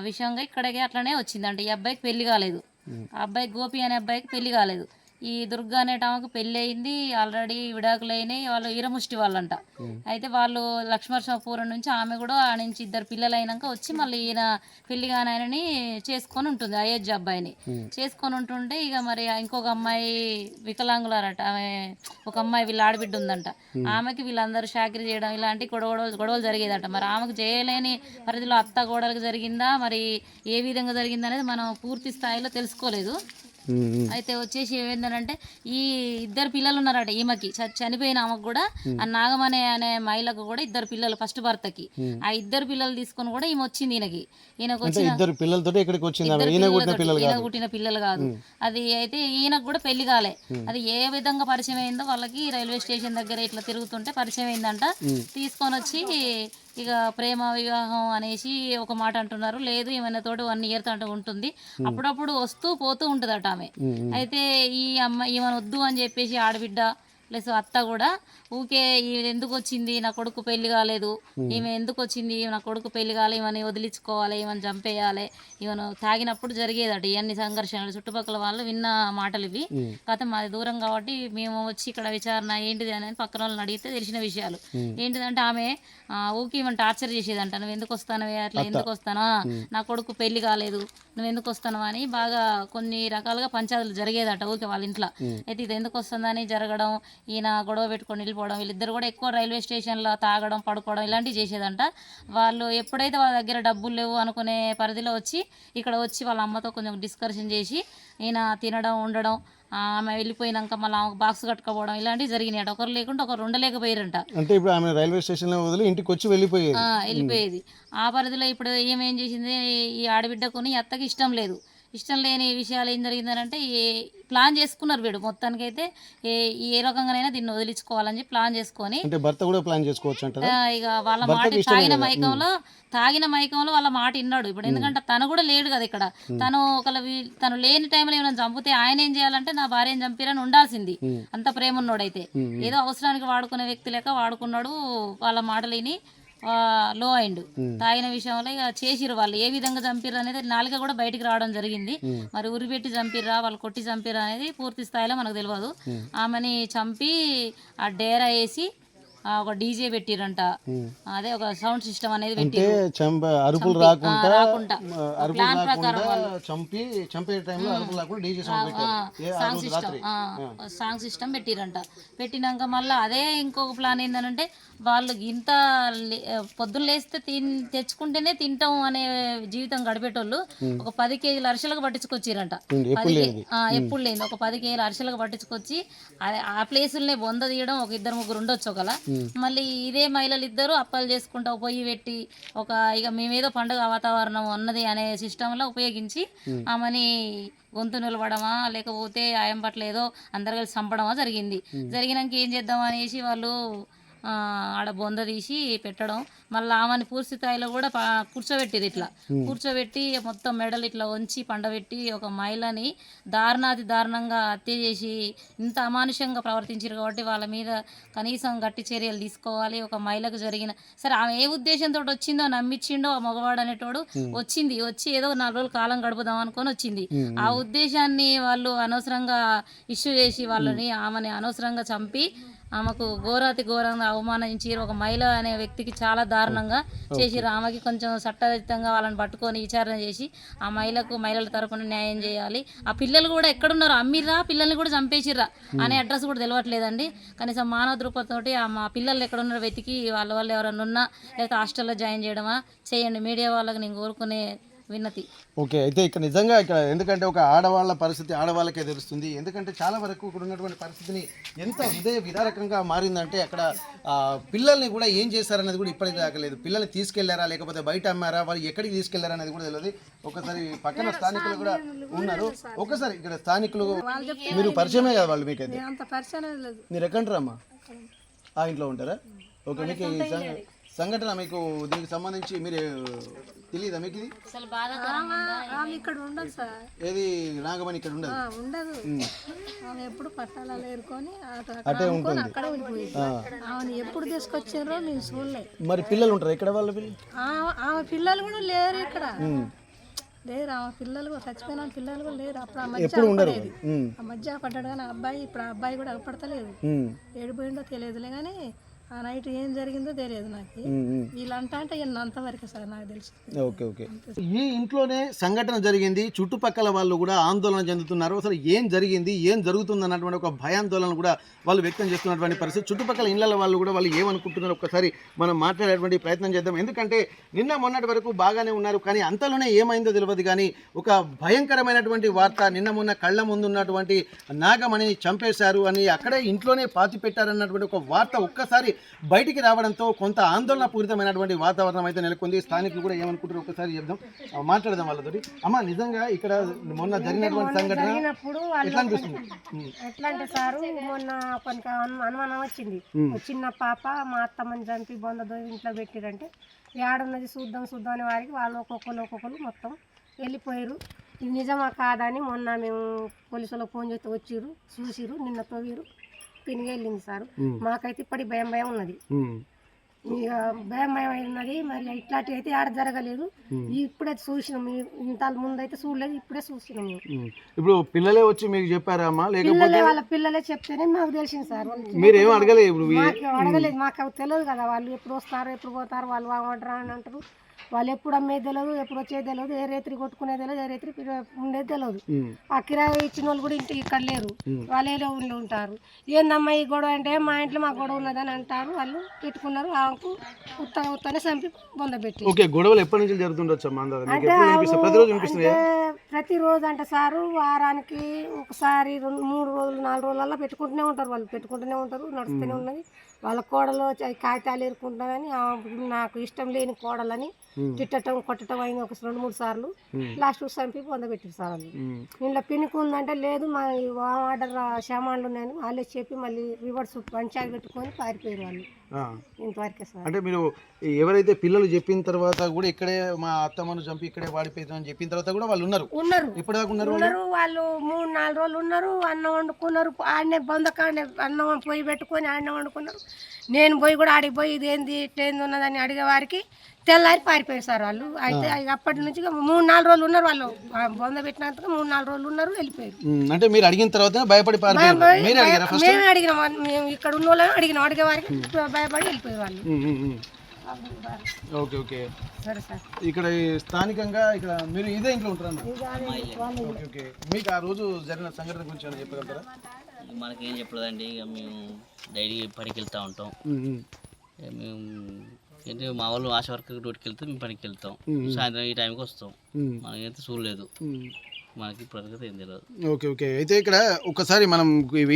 విషయంగా ఇక్కడికి అట్లనే వచ్చిందంట. ఈ అబ్బాయికి పెళ్లి కాలేదు, ఆ అబ్బాయి గోపి అనే అబ్బాయికి పెళ్లి కాలేదు. ఈ దుర్గా అనేట ఆమెకు పెళ్ళి అయింది, ఆల్రెడీ విడాకులు అయినాయి. వాళ్ళు ఈరముష్టి వాళ్ళంట. అయితే వాళ్ళు లక్ష్మర్షాపురం నుంచి ఆమె కూడా ఆ నుంచి 2 పిల్లలు అయినాక వచ్చి మళ్ళీ ఈయన పెళ్లి కాని ఆయనని చేసుకొని ఉంటుంది, అయోధ్య అబ్బాయిని చేసుకొని ఉంటుంటే ఇక మరి ఇంకొక అమ్మాయి వికలాంగులారట, ఆమె ఒక అమ్మాయి వీళ్ళ ఆడబిడ్డ ఉందంట. ఆమెకి వీళ్ళందరూ చాకరీ చేయడం ఇలాంటి గొడవలు జరిగేదట. మరి ఆమెకు చేయలేని పరిధిలో అత్త గోడలకు జరిగిందా, మరి ఏ విధంగా జరిగిందా అనేది మనం పూర్తి స్థాయిలో తెలుసుకోలేదు. అయితే వచ్చేసి ఏమైందనంటే ఈ 2 పిల్లలు ఉన్నారట ఈమెకి, చనిపోయిన ఆమెకు కూడా ఆ నాగమణి అనే మహిళకు కూడా 2 పిల్లలు, ఫస్ట్ భర్తకి. ఆ 2 పిల్లలు తీసుకొని కూడా ఈమె వచ్చింది ఈయనకు వచ్చిన 2 పిల్లలతో ఇక్కడికి వచ్చింది, ఈయన పుట్టిన పిల్లలు కాదు. అది అయితే ఈయనకు కూడా పెళ్లి కాలే. అది ఏ విధంగా పరిచయం అయిందో వాళ్ళకి రైల్వే స్టేషన్ దగ్గర ఇట్లా తిరుగుతుంటే పరిచయం అయిందంట. తీసుకొని వచ్చి ఇక ప్రేమ వివాహం అనేసి ఒక మాట అంటున్నారు. లేదు ఈమె తోటి 1 ఇయర్ తో ఉంటుంది, అప్పుడప్పుడు వస్తూ పోతూ ఉంటుందట ఆమె. అయితే ఈ అమ్మాయి ఈమెను వద్దు అని చెప్పేసి ఆడబిడ్డ ప్లస్ అత్త కూడా ఊకే ఈమె ఎందుకు వచ్చింది, నా కొడుకు పెళ్లి కాలేదు, ఈమె ఎందుకు వచ్చింది, నా కొడుకు పెళ్లి కాలే, ఈమెను వదిలించుకోవాలి, ఈమెను చంపేయాలి, ఈమెను తాగినప్పుడు జరిగేదట ఇవన్నీ సంఘర్షణలు. చుట్టుపక్కల వాళ్ళు విన్న మాటలు ఇవి. కాకపోతే మాది దూరం కాబట్టి మేము వచ్చి ఇక్కడ విచారణ ఏంటిది అనేది పక్కన వాళ్ళని అడిగితే తెలిసిన విషయాలు. ఏంటిదంటే ఆమె ఊకి ఈమెను టార్చర్ చేసేదంట. నువ్వు ఎందుకు వస్తానవే, అట్లా ఎందుకు వస్తానా, నా కొడుకు పెళ్లి కాలేదు, నువ్వు ఎందుకు వస్తానవా అని బాగా కొన్ని రకాలుగా పంచాయతీలు జరిగేదట ఊకే వాళ్ళ ఇంట్లో. అయితే ఇది ఎందుకు వస్తుందని జరగడం, ఈయన గొడవ పెట్టుకొని వెళ్ళిపోవడం, వీళ్ళిద్దరు కూడా ఎక్కువ రైల్వే స్టేషన్లో తాగడం పడుకోవడం ఇలాంటివి చేసేదంట. వాళ్ళు ఎప్పుడైతే వాళ్ళ దగ్గర డబ్బులు లేవు అనుకునే పరిధిలో వచ్చి ఇక్కడ వచ్చి వాళ్ళ అమ్మతో కొంచెం డిస్కషన్ చేసి ఈయన తినడం ఉండడం, ఆమె వెళ్ళిపోయినాక మళ్ళీ ఆమెకు బాక్స్ కట్టుకోవడం ఇలాంటివి జరిగినాయట. ఒకరు లేకుండా ఒకరు ఉండలేకపోయారంట. అంటే ఇప్పుడు ఆమె రైల్వే స్టేషన్లో వదిలి ఇంటికి వచ్చి వెళ్ళిపోయేది. ఆ పరిధిలో ఇప్పుడు ఏమేం చేసింది, ఈ ఆడబిడ్డకుని అత్తకి ఇష్టం లేదు. ఇష్టం లేని విషయాలు ఏం జరిగిందనంటే ప్లాన్ చేసుకున్నారు వీడు మొత్తానికైతే ఏ రకంగానైనా దీన్ని వదిలించుకోవాలని చెప్పి ప్లాన్ చేసుకొని, అంటే భర్త కూడా ప్లాన్ చేసుకోవచ్చు అంటారా? ఇక వాళ్ళ మాట తాగిన మైకంలో వాళ్ళ మాట విన్నాడు. ఇప్పుడు ఎందుకంటే తను కూడా లేడు కదా ఇక్కడ, తను లేని టైంలో ఏమైనా చంపితే ఆయన ఏం చేయాలంటే నా భార్యను చంపిరని ఉండాల్సింది. అంత ప్రేమ ఉన్నాడైతే ఏదో అవసరానికి వాడుకునే వ్యక్తి లేక వాడుకున్నాడు. వాళ్ళ మాటలు విని లో అయిండు. తాగిన విషయంలో ఇక చేసిరు. వాళ్ళు ఏ విధంగా చంపిర్రు అనేది నాలుక కూడా బయటికి రావడం జరిగింది. మరి ఉరిపెట్టి చంపిర్రా వాళ్ళు కొట్టి చంపిర్రా అనేది పూర్తి స్థాయిలో మనకు తెలియదు. ఆమెని చంపి ఆ డేరా వేసి ఒక డీజే పెట్టిరంట, అదే ఒక సౌండ్ సిస్టమ్ అనేది పెట్టి అరుపులు రాకుండా ప్లాన్ ప్రకారం చంపే టైంలో అరుపులు రాకుండా డీజే సాంగ్ సిస్టమ్ పెట్టిరంట. పెట్టినాక మళ్ళీ అదే ఇంకొక ప్లాన్ ఏంటంటే వాళ్ళు ఇంత పొద్దున్న లేస్తే తెచ్చుకుంటేనే తింటాం అనే జీవితం గడిపేటోళ్ళు ఒక 10 కేజీల అరిసెలకు పట్టించుకొచ్చిరంట. ఎప్పుడు లేదు ఒక 10 కేజీల అరిసెలకు పట్టించుకొచ్చి ఆ ప్లేసులనే బొంద తీయడం ఒక 2-3 ఉండొచ్చు ఒకలా. మళ్ళీ ఇదే మహిళలు ఇద్దరు అప్పాలు చేసుకుంటా పొయ్యి పెట్టి ఇక మేమేదో పండుగ వాతావరణం ఉన్నది అనే సిస్టంలో ఉపయోగించి ఆమెని గొంతు నిలబడమా లేకపోతే ఆయం పట్ల ఏదో అందరు కలిసి చంపడమా జరిగింది. జరిగినాక ఏం చేద్దాం అనేసి వాళ్ళు ఆడ బొంద తీసి పెట్టడం, మళ్ళీ ఆమెని పూర్తి స్థాయిలో కూడా కూర్చోబెట్టిరు. ఇట్లా కూర్చోబెట్టి మొత్తం మెడలు ఇట్లా వంచి పండబెట్టి ఒక మహిళని దారుణంగా హత్య చేసి ఇంత అమానుషంగా ప్రవర్తించారు కాబట్టి వాళ్ళ మీద కనీసం గట్టి చర్యలు తీసుకోవాలి. ఒక మహిళకు జరిగిన సరే ఆమె ఏ ఉద్దేశంతో వచ్చిందో నమ్మించిండో ఆ మగవాడు అనేటోడు వచ్చి ఏదో 4 రోజులు కాలం గడుపుదాం అనుకొని వచ్చింది. ఆ ఉద్దేశాన్ని వాళ్ళు అనవసరంగా ఇష్యూ చేసి ఆమెని అనవసరంగా చంపి ఆమెకు ఘోరంగా అవమానించి ఒక మహిళ అనే వ్యక్తికి చాలా దారుణంగా చేసిర్రు. ఆమెకి కొంచెం చట్టరహితంగా వాళ్ళని పట్టుకొని విచారణ చేసి ఆ మహిళల తరపున న్యాయం చేయాలి. ఆ పిల్లలు కూడా ఎక్కడున్నారో అమ్మిర్రా, పిల్లల్ని కూడా చంపేసిర్రా అనే అడ్రస్ కూడా తెలియట్లేదండి. కనీసం మానవ దృక్పథంతోటి మా పిల్లలు ఎక్కడున్నారో వెతికి వాళ్ళు ఎవరైనా ఉన్నా లేకపోతే హాస్టల్లో జాయిన్ చేయడమా చేయండి. మీడియా వాళ్ళకి నేను కోరుకునే విన్నతి. ఓకే, అయితే ఇక్కడ నిజంగా ఎందుకంటే ఒక ఆడవాళ్ళ పరిస్థితి ఆడవాళ్ళకే తెలుస్తుంది. ఎందుకంటే చాలా వరకు ఇక్కడ ఉన్నటువంటి పరిస్థితిని ఎంత హృదయ విదారకంగా మారిందంటే అక్కడ పిల్లల్ని కూడా ఏం చేశారనేది కూడా ఇప్పటికీ దాకలేదు. పిల్లల్ని తీసుకెళ్లారా లేకపోతే బయట అమ్మారా, వాళ్ళు ఎక్కడికి తీసుకెళ్లారా అనేది కూడా తెలియదు. ఒకసారి పక్కన స్థానికులు కూడా ఉన్నారు. ఒకసారి ఇక్కడ స్థానికులు మీరు పరిచయమే కదా వాళ్ళు, మీకైతే మీరు ఎక్కడంటారా అమ్మా? ఆ ఇంట్లో ఉంటారా? ఓకే, మీకు సంఘటన మీకు దీనికి సంబంధించి మీరు తెలియదా? మీకు ఇది ఇక్కడ ఉండదు సార్. ఏది నాగమణి ఇక్కడ ఉండదు ఆమె ఎప్పుడు పట్టాలలో ఏరుకొని అటే ఉంటుంది, అక్కడే ఉండిపోయింది. ఆమెను ఎప్పుడు తీసుకొచ్చారో మేము చూడలేదు. మరి పిల్లలు ఉంటారు ఇక్కడ? వాళ్ళ పిల్లలు ఆమె పిల్లలు కూడా లేరు ఇక్కడ. లేరు ఆ పిల్లలు కూడా చచ్చిపోయిన పిల్లలు కూడా లేరు. అప్పుడు ఆ మధ్య పడేది, ఆ మధ్య పడ్డాడు కానీ ఆ అబ్బాయి ఇప్పుడు ఆ అబ్బాయి కూడా అగపడతలేదు. ఏడిపోయిందో తెలియదులే కానీ ఆ నైట్ ఏం జరిగిందో తెలియదు నాకు. వీళ్ళంటా అంటే అంతవరకు సార్ నాకు తెలుసు. Okay okay. ఈ ఇంట్లోనే సంఘటన జరిగింది, చుట్టుపక్కల వాళ్ళు కూడా ఆందోళన చెందుతున్నారు. అసలు ఏం జరిగింది, ఏం జరుగుతుంది అన్నటువంటి ఒక భయాందోళన కూడా వాళ్ళు వ్యక్తం చేస్తున్నటువంటి పరిస్థితి. చుట్టుపక్కల ఇళ్ళ వాళ్ళు కూడా వాళ్ళు ఏమనుకుంటున్నారో ఒక్కసారి మనం మాట్లాడేటువంటి ప్రయత్నం చేద్దాం. ఎందుకంటే నిన్న మొన్నటి వరకు బాగానే ఉన్నారు, కానీ అంతలోనే ఏమైందో తెలియదు. కానీ ఒక భయంకరమైనటువంటి వార్త, నిన్న మొన్న కళ్ళ ముందు ఉన్నటువంటి నాగమణిని చంపేశారు అని అక్కడే ఇంట్లోనే పాతి పెట్టారన్నటువంటి ఒక వార్త ఒక్కసారి బయటికి రావడంతో కొంత ఆందోళన పూరితమైనటువంటి వాతావరణం అయితే నెలకొంది. స్థానికులు కూడా ఏమనుకుంటారో ఒకసారి చెప్దాం, మాట్లాడదాం వాళ్ళతోటి. అమ్మ, నిజంగా ఇక్కడ మొన్న జరిగినటువంటి సంఘటన ఎట్లా అనిపిస్తుంది? ఎట్లా అంటే సారు మొన్న కొంత అనుమానం వచ్చింది. చిన్న పాప మా అత్తమ్మని చంపి బొంద ఇంట్లో పెట్టిరంటే ఏడున్నది చూద్దాం అనే వారికి వాళ్ళు ఒక్కొక్కరు మొత్తం వెళ్ళిపోయారు. ఇది నిజమా కాదని మొన్న మేము పోలీసులకు ఫోన్ చేస్తే వచ్చిర్రు, చూసిరు, నిన్న తవ్విరు, తిరిగి వెళ్ళింది సార్. మాకైతే ఇప్పటి భయం ఉన్నది, ఇక భయం ఉన్నది. మరి ఇట్లాంటి అయితే ఆడ జరగలేదు. ఇప్పుడే చూసినాం, ఇంత ముందు అయితే చూడలేదు, ఇప్పుడే చూసినాం. ఇప్పుడు పిల్లలే వచ్చి మీకు చెప్పారా అమ్మా, లేకపోతే వాళ్ళ పిల్లలే చెప్తేనే మాకు తెలిసింది సార్. మీరేం అడగలేదు? అడగలేదు, మాకు తెలియదు కదా. వాళ్ళు ఎప్పుడు వస్తారు ఎప్పుడు పోతారు, వాళ్ళు ఏమంటారు అని అంటారు. వాళ్ళు ఎప్పుడు అమ్మేది తెలియదు, ఎప్పుడు వచ్చేది తెలియదు, ఏ రేత్రి కొట్టుకునేది తెలియదు, ఏ రేత్రి ఉండేది తెలియదు. ఆ కిరాయి ఇచ్చిన వాళ్ళు కూడా ఇంటికి ఇక్కడ లేరు, వాళ్ళే ఊళ్ళో ఉంటారు. ఏందమ్మా ఈ గొడవ అంటే మా ఇంట్లో మా గొడవ ఉన్నదని అంటారు. వాళ్ళు పెట్టుకున్నారు, ఆమెకు ఉత్తనే చంపి బొందబెట్టి. ఓకే, గొడవలు ఎప్పటి నుంచి జరుగుతుండొచ్చు అమ్మా? అంటే ప్రతిరోజు అంటే సారు వారానికి ఒకసారి 3 రోజులు 4 రోజులలో పెట్టుకుంటూనే ఉంటారు. వాళ్ళు పెట్టుకుంటూనే ఉంటారు, నడుస్తూనే ఉన్నది. వాళ్ళ కోడలు కాగితాలు ఏరుకుంటారని, నాకు ఇష్టం లేని కోడలని తిట్టడం కొట్టడం అయింది ఒక 2-3 సార్లు. లాస్ట్ చంపి పొందబెట్టారు సార్. వాళ్ళు ఇంట్లో పినికి ఉందంటే లేదు, మా ఆర్డర్ సామాన్లు ఉన్నాయని వాళ్ళే చెప్పి మళ్ళీ రివర్స్ పంచాయతీ పెట్టుకొని పారిపోయారు వాళ్ళు. ఇంతవరకే సార్. అంటే మీరు ఎవరైతే పిల్లలు చెప్పిన తర్వాత కూడా ఇక్కడే మా అత్తమ్మను చంపి ఇక్కడే వాడిపోయిందని చెప్పిన తర్వాత కూడా వాళ్ళు ఉన్నారు ఇప్పటిదాకా ఉన్నారు వాళ్ళు 3-4 రోజులు ఉన్నారు. అన్నం వండుకున్నారు, ఆడనే బొందకాడనే అన్నం పొయ్యి పెట్టుకొని ఆడనే వండుకున్నారు. నేను పోయి కూడా ఆడికి పోయి ఇదేంది ఇట్లేంది ఉన్నదని అడిగే వారికి తెల్లారి పారిపోయారు సార్ వాళ్ళు. అయితే అప్పటి నుంచి 3-4 రోజులు ఉన్నారు. వాళ్ళు బొంద పెట్టినందుకు 3-4 రోజులు ఉన్నారు, వెళ్ళిపోయారు. అంటే మీరు అడిగిన తర్వాత భయపడి మేమే అడిగినాం, మేము ఇక్కడ ఉన్న వాళ్ళని అడిగినాం, అడిగే వారికి భయపడి వెళ్ళిపోయారు వాళ్ళు. Okay okay. సరే సార్. ఇక్కడ స్థానికంగా ఇక్కడ మీరు ఇదే ఇంట్లో ఉంటారు? Okay okay. మీకు ఆ రోజు జరిగిన సంఘటన గురించి ఏమైనా చెప్పగలుగుతారా? మనకేం చెప్పలేదండి, ఇక మేము డైలీ పనికి వెళ్తూ ఉంటాం. మేము ఏంటి మా వాళ్ళు ఆశ వర్క్ డ్యూటీకి వెళ్తే మేము పనికి వెళ్తాం, సాయంత్రం ఈ టైంకి వస్తాం. మనకైతే చూడలేదు, మనకి ఇప్పుడు ఏం తెలియదు. Okay okay. అయితే ఇక్కడ ఒకసారి మనం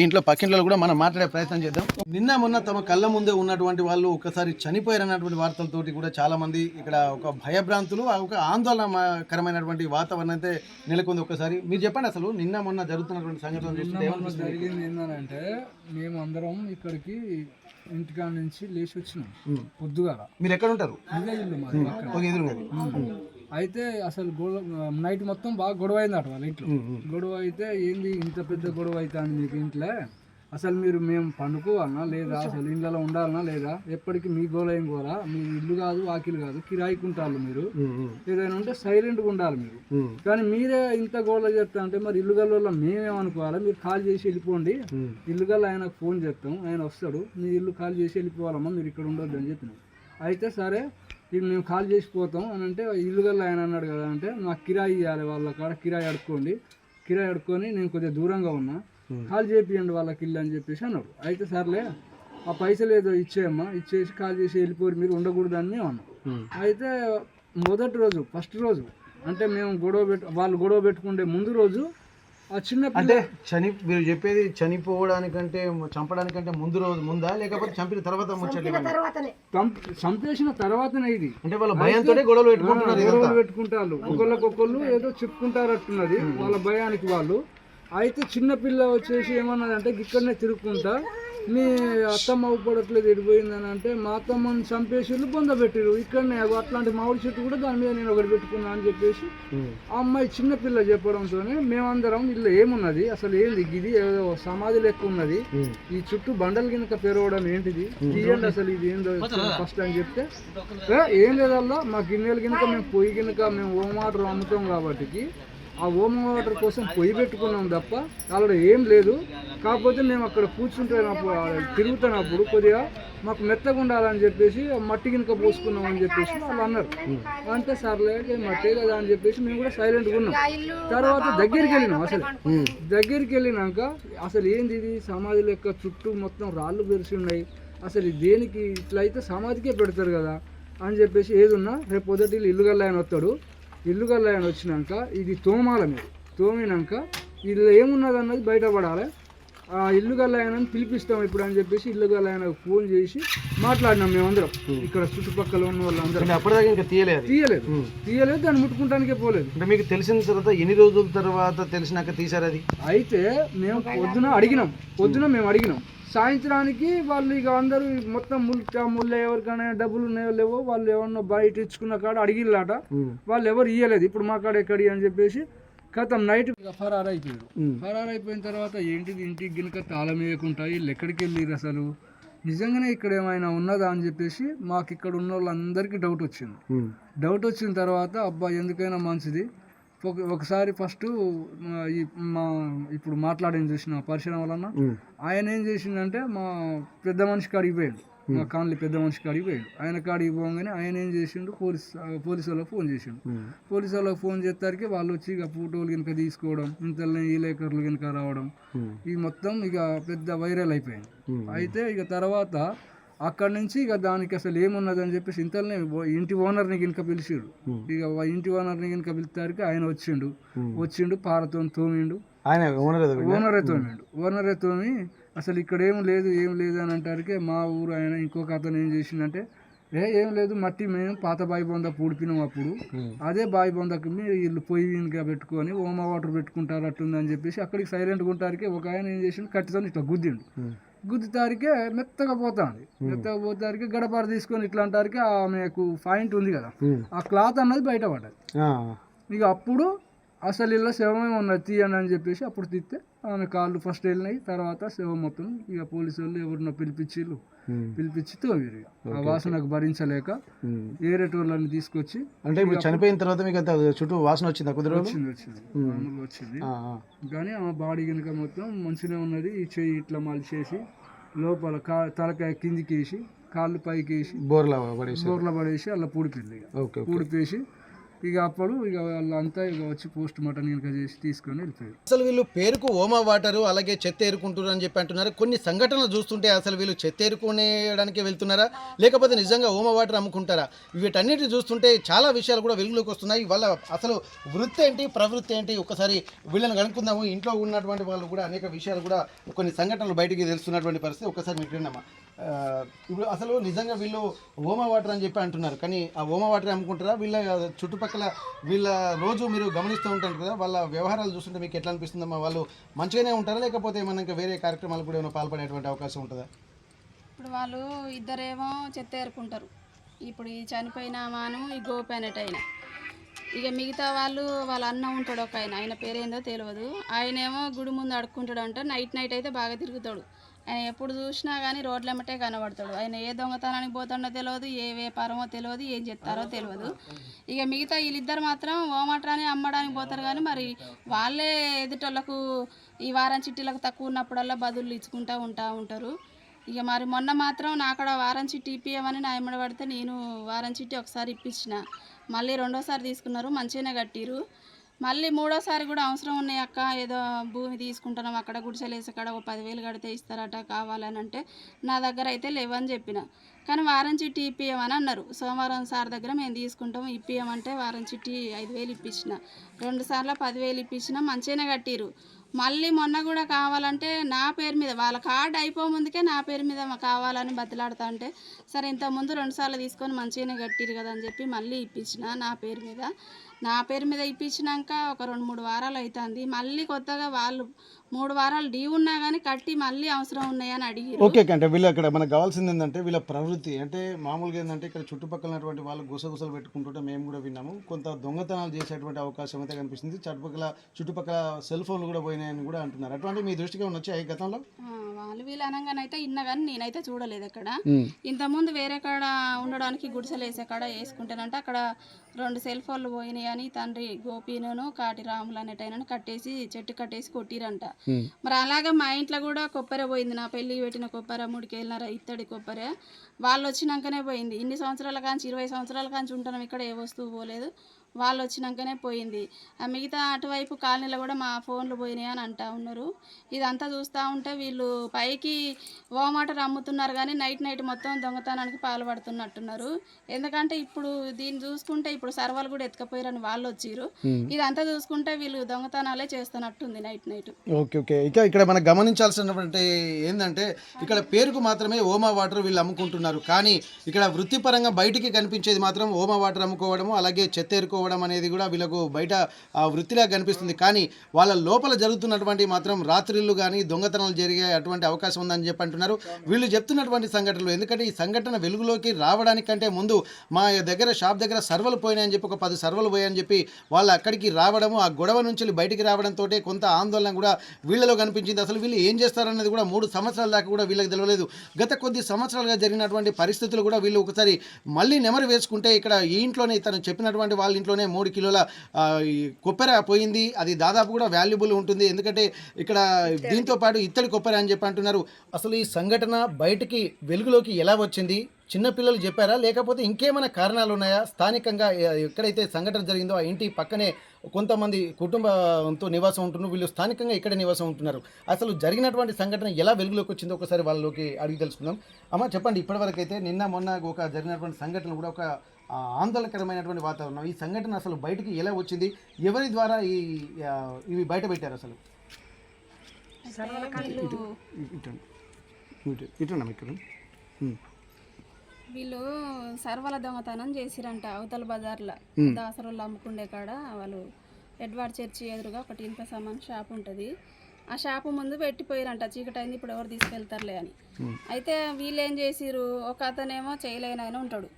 ఇంట్లో పక్కింట్లో కూడా మనం మాట్లాడే ప్రయత్నం చేద్దాం. నిన్న మొన్న తమ కళ్ళ ముందే ఉన్నటువంటి వాళ్ళు ఒకసారి చనిపోయారన్నటువంటి వార్తలతోటి కూడా చాలా మంది ఇక్కడ ఒక భయభ్రాంతులు, ఒక ఆందోళనకరమైనటువంటి వాతావరణం అయితే నెలకొంది. ఒకసారి మీరు చెప్పండి, అసలు నిన్న మొన్న జరుగుతున్నటువంటి సంఘటన జరిగింది ఏంటంటే, మేము అందరం ఇక్కడికి ఇంటికాడ నుంచి లేచి వచ్చినాం పొద్దుగాల. మీరు ఎక్కడ ఉంటారు? ఇదే ఇల్లు మాది. అయితే అసలు నైట్ మొత్తం బాగా గొడవ అయింది అట వాళ్ళ ఇంట్లో. గొడవ అయితే ఏంది ఇంత పెద్ద గొడవ అవుతుంది మీకు ఇంట్లో, అసలు మేము పండుకోవాలన్నా లేదా, అసలు ఇళ్ళలో ఉండాలన్నా లేదా, ఎప్పటికీ మీ గోల ఏం గోల, మీ ఇల్లు కాదు వాకిలు కాదు కిరాయికి ఉంటారు మీరు, ఏదైనా ఉంటే సైలెంట్గా ఉండాలి మీరు. కానీ మీరే ఇంత గోల చేస్తా అంటే మరి ఇల్లు గల్ల మేమేమనుకోవాలి, మీరు కాల్ చేసి వెళ్ళిపోండి, ఇల్లు గల్ల ఆయనకు ఫోన్ చేస్తాం, ఆయన వస్తాడు, మీ ఇల్లు కాల్ చేసి వెళ్ళిపోవాలమ్మా, మీరు ఇక్కడ ఉండొద్దు అని చెప్పినాం. అయితే సరే ఇది మేము కాల్ చేసిపోతాం అని అంటే, ఇల్లు గల్ల ఆయన అన్నాడు కదా అంటే, నాకు కిరాయి ఇవ్వాలి, వాళ్ళ కాడ కిరాయి అడుక్కొని నేను కొద్దిగా దూరంగా ఉన్నా, కాల్ చేపియండి వాళ్ళకి ఇల్లు అని చెప్పేసి అన్నాడు. అయితే సర్లే ఆ పైసలు ఏదో ఇచ్చేయమ్మా, ఇచ్చేసి కాల్ చేసి వెళ్ళిపోయి మీరు ఉండకూడదని మేము అన్నాం. అయితే మొదటి రోజు ఫస్ట్ రోజు అంటే మేము వాళ్ళు గొడవ పెట్టుకుంటే ముందు రోజు ఆ చిన్న అంటే మీరు చెప్పేది చనిపోవడానికంటే చంపడానికంటే ముందు రోజు ముందా, లేకపోతే చంపిన తర్వాత చంపేసిన తర్వాతనే ఇది. అంటే వాళ్ళ భయంతో గొడవలు పెట్టుకుంటారు, ఒకళ్ళకొకళ్ళు ఏదో చెప్పుకుంటారట్టున్నది వాళ్ళ భయానికి వాళ్ళు. అయితే చిన్నపిల్ల వచ్చేసి ఏమన్నదంటే ఇక్కడనే తిరుగుకుంటా మీ అత్తమ్మ ఉప్పడట్లేదు ఎడిపోయిందని అంటే మా అత్తమ్మని చంపేసి బొంద పెట్టిరు ఇక్కడనే అట్లాంటి మామిడి చెట్టు కూడా దాని మీద నేను ఒకటి పెట్టుకున్నా అని చెప్పేసి ఆ అమ్మాయి చిన్నపిల్ల చెప్పడంతోనే మేమందరం ఇల్లు ఏమున్నది అసలు ఏంది ఇది ఏదో సమాధి లెక్క ఉన్నది ఈ చుట్టూ బండలు కింద పెరగడం ఏంటిది తీయండి అసలు ఇది ఏందో ఫస్ట్ అని చెప్తే ఏం లేదల్లా మా గిన్నెల కింద మేము పొయ్యి కింద మేము ఓం వాటర్ అమ్ముతాం కాబట్టి ఆ ఓమ వాటర్ కోసం పొయ్యి పెట్టుకున్నాం తప్ప అక్కడ ఏం లేదు. కాకపోతే మేము అక్కడ కూర్చుంటున్నప్పుడు తిరుగుతున్నప్పుడు కొద్దిగా మాకు మెత్తగా ఉండాలని చెప్పేసి మట్టి గినక పోసుకున్నాం అని చెప్పేసి వాళ్ళు అన్నారు. అంటే సర్లే మట్టే కదా అని చెప్పేసి మేము కూడా సైలెంట్గా ఉన్నాం. తర్వాత దగ్గరికి వెళ్ళినాం. అసలు దగ్గరికి వెళ్ళినాక అసలు ఏంది ఇది సమాధి లెక్క చుట్టూ మొత్తం రాళ్ళు పెరిసి ఉన్నాయి, అసలు దేనికి ఇట్లా అయితే సమాధికే పెడతారు కదా అని చెప్పేసి ఏదున్నా రేపు పొద్దుటి ఇల్లు గల్లాయని వస్తాడు, ఇల్లు గల్లాయని వచ్చినాక ఇది తోమాల మీరు తోమినాక ఇది ఏమున్నది అన్నది బయటపడాలి. ఆ ఇల్లు గల్లాయనని పిలిపిస్తాం ఇప్పుడు అని చెప్పేసి ఇల్లు గల్లాయనకు ఫోన్ చేసి మాట్లాడినాం మేమందరం ఇక్కడ చుట్టుపక్కల ఉన్న వాళ్ళందరం. అప్పటిదాకా ఇంకా తీయలేదు దాన్ని ముట్టుకుంటానికే పోలేదు. అంటే మీకు తెలిసిన తర్వాత ఎన్ని రోజుల తర్వాత తెలిసినాక తీసారు అది? అయితే మేము పొద్దున మేము అడిగినాం సాయంత్రానికి వాళ్ళు ఇక అందరూ మొత్తం ముళ్ళ ఎవరికైనా డబ్బులు ఉన్నాయో లేవో వాళ్ళు ఏమన్నా బయట ఇచ్చుకున్న కాడ అడిగిల్లాట, వాళ్ళు ఎవరు ఇయ్యలేదు. ఇప్పుడు మా కాడ ఎక్కడి అని చెప్పేసి కథం నైట్ ఫరారైపోయారు. ఫరారైపోయిన తర్వాత ఏంటిది ఇంటికి గినక తాళం వేయకుండా వీళ్ళు ఎక్కడికి వెళ్ళిరు అసలు నిజంగానే ఇక్కడ ఏమైనా ఉన్నదా అని చెప్పేసి మాకు ఇక్కడ ఉన్న వాళ్ళందరికీ డౌట్ వచ్చింది. డౌట్ వచ్చిన తర్వాత అబ్బా ఎందుకైనా మంచిది ఒకసారి ఫస్ట్ మా ఇప్పుడు మాట్లాడేది చూసిన పరిశ్రమ వలన ఆయన ఏం చేసిందంటే మా పెద్ద మనిషికి అడిగిపోయాడు, మా కాలనీ పెద్ద మనిషికి అడిగిపోయాడు. ఆయన కాడికి పోగానే ఆయన ఏం చేసిండు పోలీసు వాళ్ళకి ఫోన్ చేసిండు. పోలీసు వాళ్ళకి ఫోన్ చేసేసరికి వాళ్ళు వచ్చి ఇక ఫోటోలు కనుక తీసుకోవడం ఇంతలో ఈ లేఖర్లు కనుక రావడం ఇది మొత్తం ఇక పెద్ద వైరల్ అయిపోయింది. అయితే ఇక తర్వాత అక్కడి నుంచి ఇక దానికి అసలు ఏమున్నదని చెప్పేసి ఇంతలోనే ఇంటి ఓనర్ని గినక పిలిచిడు. ఇక ఇంటి ఓనర్ని గినక పిలుస్తారికి ఆయన వచ్చిండు పారతో తోమిండు, ఓనరే తోమి అసలు ఇక్కడ ఏం లేదు అని అంటారికి మా ఊరు ఆయన ఇంకొక అతను ఏం చేసిందంటే ఏం లేదు మట్టి మేము పాత బావి బొంద పూడిపినాం అప్పుడు అదే బావి బొందకి వీళ్ళు పొయ్యి ఇంకా పెట్టుకొని ఓమ వాటర్ పెట్టుకుంటారు అట్టుందని చెప్పేసి అక్కడికి సైలెంట్గా ఉంటారికి ఒక ఆయన ఏం చేసిండు కట్టితో ఇట్లా గుద్దుతారికే మెత్తగా పోతారికి గడపార తీసుకొని ఇట్లా అంటారికి ఆమెకు పాయింట్ ఉంది కదా ఆ క్లాత్ అన్నది బయటపడ్డది. ఇక అప్పుడు అసలు ఇలా శవమే ఉన్నది తీయండి అని చెప్పేసి అప్పుడు తీస్తే ఆమె కాళ్ళు ఫస్ట్ వెళ్ళినాయి. తర్వాత శవం మొత్తం ఇక పోలీసు వాళ్ళు ఎవరినో పిలిపించి తోమిరు. ఆ వాసనకు భరించలేక ఏరేటోళ్ళని తీసుకొచ్చి అంటే ఇప్పుడు చనిపోయిన తర్వాత మీకు అంత చుట్టూ వాసన వచ్చింది? వచ్చింది కానీ ఆ బాడీ కనుక మొత్తం మంచిగా ఉన్నది. ఈ చెయ్యి ఇట్లా మలిచేసి లోపల తలకాయ కిందికి వేసి కాళ్ళు పైకి వేసి బోర్లా పడేసి అలా పూడిపేసి ఇక అప్పుడు ఇక వాళ్ళంతా ఇక వచ్చి పోస్ట్ మార్టం కనుక చేసి తీసుకొని వెళ్ళిపోయారు. అసలు వీళ్ళు పేరుకు ఓమా వాటరు అలాగే చెత్త ఏరుకుంటున్నారు అని చెప్పి అంటున్నారు. కొన్ని సంఘటనలు చూస్తుంటే అసలు వీళ్ళు చెత్త ఏరుకునేయడానికి వెళ్తున్నారా లేకపోతే నిజంగా ఓమా వాటర్ అమ్ముకుంటారా? వీటన్నిటిని చూస్తుంటే చాలా విషయాలు కూడా వెలుగులోకి వస్తున్నాయి. వాళ్ళ అసలు వృత్తి ఏంటి ప్రవృత్తి ఏంటి ఒకసారి వీళ్ళని కనుక్కుందాము. ఇంట్లో ఉన్నటువంటి వాళ్ళు కూడా అనేక విషయాలు కూడా కొన్ని సంఘటనలు బయటికి తెలుస్తున్నటువంటి పరిస్థితి ఒకసారి మీకు విన్నామా? ఇప్పుడు అసలు నిజంగా వీళ్ళు ఓమా వాటర్ అని చెప్పి అంటున్నారు, కానీ ఆ ఓమా వాటర్ అమ్ముకుంటారా? వీళ్ళ చుట్టుపక్కల వీళ్ళ రోజు మీరు గమనిస్తూ ఉంటారు కదా, వాళ్ళ వ్యవహారాలు చూస్తుంటే మీకు ఎట్లా అనిపిస్తుందమ్మా? వాళ్ళు మంచిగానే ఉంటారా లేకపోతే ఏమన్నా ఇంకా వేరే కార్యక్రమాలు కూడా ఏమైనా పాల్పడేటువంటి అవకాశం ఉంటుందా? ఇప్పుడు వాళ్ళు ఇద్దరేమో చెత్త ఏరుకుంటారు, ఇప్పుడు ఈ చనిపోయిన మాను ఈ గోపైనటైన ఇక మిగతా వాళ్ళ అన్న ఉంటాడు ఒక ఆయన పేరేందో తెలియదు. ఆయనేమో గుడి ముందు అడుక్కుంటాడు అంట. నైట్ అయితే బాగా తిరుగుతాడు. ఆయన ఎప్పుడు చూసినా కానీ రోడ్లెమ్మటే కనబడతాడు. ఆయన ఏ దొంగతనానికి పోతాడో తెలియదు, ఏ వ్యాపారమో తెలియదు, ఏం చెప్తారో తెలియదు. ఇక మిగతా వీళ్ళిద్దరు మాత్రం ఓమట్రాని అమ్మడానికి పోతారు. కానీ మరి వాళ్ళే ఎదుటోళ్ళకు ఈ వారం చిట్టీలకు తక్కువ ఉన్నప్పుడల్లా బదులు ఇచ్చుకుంటూ ఉంటారు. ఇక మరి మొన్న మాత్రం నాకడ వారం చిట్టి ఇప్పియమని నా ఎమ్మడి పడితే నేను వారం చిట్టి ఒకసారి ఇప్పించిన, మళ్ళీ రెండోసారి తీసుకున్నారు, మంచిగానే కట్టిరు. మళ్ళీ మూడోసారి కూడా అవసరం ఉన్నాయి అక్క, ఏదో భూమి తీసుకుంటున్నాం అక్కడ గుడిసెలేసి అక్కడ 10,000 కడితే ఇస్తారట కావాలని అంటే నా దగ్గర అయితే లేవని చెప్పిన. కానీ వారం చిట్టి ఇప్పియమని అన్నారు. సోమవారం సార్ దగ్గర మేము తీసుకుంటాం ఇప్పియమంటే వారం చిట్టి 5,000 ఇప్పించిన, 2 సార్లు 10,000 ఇప్పించిన, మంచిగానే కట్టిరు. మళ్ళీ మొన్న కూడా కావాలంటే నా పేరు మీద వాళ్ళ కార్డు అయిపోముందుకే నా పేరు మీద కావాలని బతిలాడుతా అంటే సరే ఇంతకుముందు 2 సార్లు తీసుకొని మంచిగానే కట్టిరు కదా అని చెప్పి మళ్ళీ ఇప్పించిన నా పేరు మీద. నా పేరు మీద ఇప్పించినాక ఒక 2-3 వారాలు అవుతుంది. మళ్ళీ కొత్తగా వాళ్ళు 3 వారాలు డ్యూ ఉన్నా కానీ కట్టి మళ్ళీ అవసరం ఉన్నాయని అడిగారు. ఓకే అంటే వీళ్ళు అక్కడ మనకు కావాల్సింది ఏంటంటే వీళ్ళ ప్రవృత్తి అంటే మామూలుగా ఏంటంటే ఇక్కడ చుట్టుపక్కల ఉన్నటువంటి వాళ్ళు గుసగుసలు పెట్టుకుంటుంటే మేము కూడా విన్నాము. కొంత దొంగతనాలు చేసేటువంటి అవకాశం అయితే కనిపిస్తుంది. చుట్టుపక్కల సెల్ ఫోన్లు కూడా పోయినాయని కూడా అంటున్నారు. అటువంటి మీ దృష్టికి వచ్చాయి గతంలో? వాళ్ళు వీళ్ళు అనగానైతే ఇన్నా కానీ నేనైతే చూడలేదు. అక్కడ ఇంతకుముందు వేరే కాడ ఉండడానికి గుడిసెలు వేసే కాడ వేసుకుంటానంటే అక్కడ 2 సెల్ ఫోన్లు పోయినాయి అని తండ్రి గోపీను కాటి రాములు అనేటైనా కట్టేసి చెట్టు కట్టేసి కొట్టిరంట. మరి అలాగే మా ఇంట్లో కూడా కొబ్బరి పోయింది. నా పెళ్ళి పెట్టిన కొబ్బరి 3 కేళ్ళన్నర ఇత్తడి కొబ్బరి వాళ్ళు వచ్చినాకనే పోయింది. ఇన్ని సంవత్సరాల కాంచి 20 సంవత్సరాల కాంచి ఉంటున్నాం ఇక్కడ, ఏ వస్తువు పోలేదు. వాళ్ళు వచ్చినాకనే పోయింది. ఆ మిగతా అటువైపు కాలనీలో కూడా మా ఫోన్లు పోయినాయి అని అంటూ ఉన్నారు. ఇదంతా చూస్తూ ఉంటే వీళ్ళు పైకి వాటర్ అమ్ముతున్నారు కానీ నైట్ మొత్తం దొంగతనానికి పాల్పడుతున్నట్టున్నారు. ఎందుకంటే ఇప్పుడు దీన్ని చూసుకుంటే ఇప్పుడు సర్వాలు కూడా ఎత్తుకపోయారని వాళ్ళు వచ్చిర్రు. ఇదంతా చూసుకుంటే వీళ్ళు దొంగతనాలే చేస్తున్నట్టుంది నైట్. ఓకే ఇంకా ఇక్కడ మనం గమనించాల్సినటువంటి ఏంటంటే ఇక్కడ పేరుకు మాత్రమే ఓమా వాటర్ వీళ్ళు అమ్ముకుంటున్నారు. కానీ ఇక్కడ వృత్తిపరంగా బయటికి కనిపించేది మాత్రం ఓమా వాటర్ అమ్ముకోవడము, అలాగే చెత్త అనేది కూడా వీళ్ళకు బయట వృత్తిలా కనిపిస్తుంది. కానీ వాళ్ళ లోపల జరుగుతున్నటువంటి మాత్రం రాత్రిళ్ళు కానీ దొంగతనాలు జరిగే అటువంటి అవకాశం ఉందని చెప్పి అంటున్నారు. వీళ్ళు చెప్తున్నటువంటి సంఘటనలు ఎందుకంటే ఈ సంఘటన వెలుగులోకి రావడానికంటే ముందు మా దగ్గర షాప్ దగ్గర సర్వలు పోయినాయని చెప్పి ఒక 10 సర్వలు పోయాయని చెప్పి వాళ్ళు అక్కడికి రావడము, ఆ గొడవ నుంచి బయటికి రావడంతో కొంత ఆందోళన కూడా వీళ్ళలో కనిపించింది. అసలు వీళ్ళు ఏం చేస్తారన్నది కూడా 3 సంవత్సరాల దాకా కూడా వీళ్ళకి తెలియలేదు. గత కొద్ది సంవత్సరాలుగా జరిగినటువంటి పరిస్థితులు కూడా వీళ్ళు ఒకసారి మళ్ళీ నెమరు వేసుకుంటే ఇక్కడ ఈ ఇంట్లోనే తను చెప్పినటువంటి వాళ్ళ ఇంట్లోనే 3 కిలోల కొబ్బరి పోయింది. అది దాదాపు కూడా వాల్యుబుల్ ఉంటుంది. ఎందుకంటే ఇక్కడ దీంతో పాటు ఇత్తడి కొబ్బరి అని చెప్పి అంటున్నారు. అసలు ఈ సంఘటన బయటికి వెలుగులోకి ఎలా వచ్చింది? చిన్నపిల్లలు చెప్పారా లేకపోతే ఇంకేమైనా కారణాలు ఉన్నాయా? స్థానికంగా ఎక్కడైతే సంఘటన జరిగిందో ఆ ఇంటి పక్కనే కొంతమంది కుటుంబంతో నివాసం ఉంటున్నారు. వీళ్ళు స్థానికంగా ఇక్కడే నివాసం ఉంటున్నారు. అసలు జరిగినటువంటి సంఘటన ఎలా వెలుగులోకి వచ్చిందో ఒకసారి వాళ్ళలోకి అడిగి తెలుసుకుందాం. అమ్మ చెప్పండి, ఇప్పటివరకు అయితే నిన్న మొన్న ఒక జరిగినటువంటి సంఘటన కూడా ఒక ఆందోళనకరమైనటువంటి వాతావరణం. ఈ సంఘటన అసలు బయటికి ఎలా వచ్చింది? ఎవరి ద్వారా ఇవి బయట పెట్టారు? అసలు వీళ్ళు సర్వల దొంగతనం చేసిరంట. అవతల బజార్లో దాసరోళ్ళు అమ్ముకుండే కాడ వాళ్ళు ఎడ్వార్డ్ చర్చి ఎదురుగా ఒకటి ఇంత సామాన్ షాప్ ఉంటుంది. ఆ షాపు ముందు పెట్టిపోయారంట. చీకటి అయింది, ఇప్పుడు ఎవరు తీసుకెళ్తారులే అని. అయితే వీళ్ళు ఏం చేసిరు, ఒక అతనేమో చేయలేని ఆయన ఉంటాడు,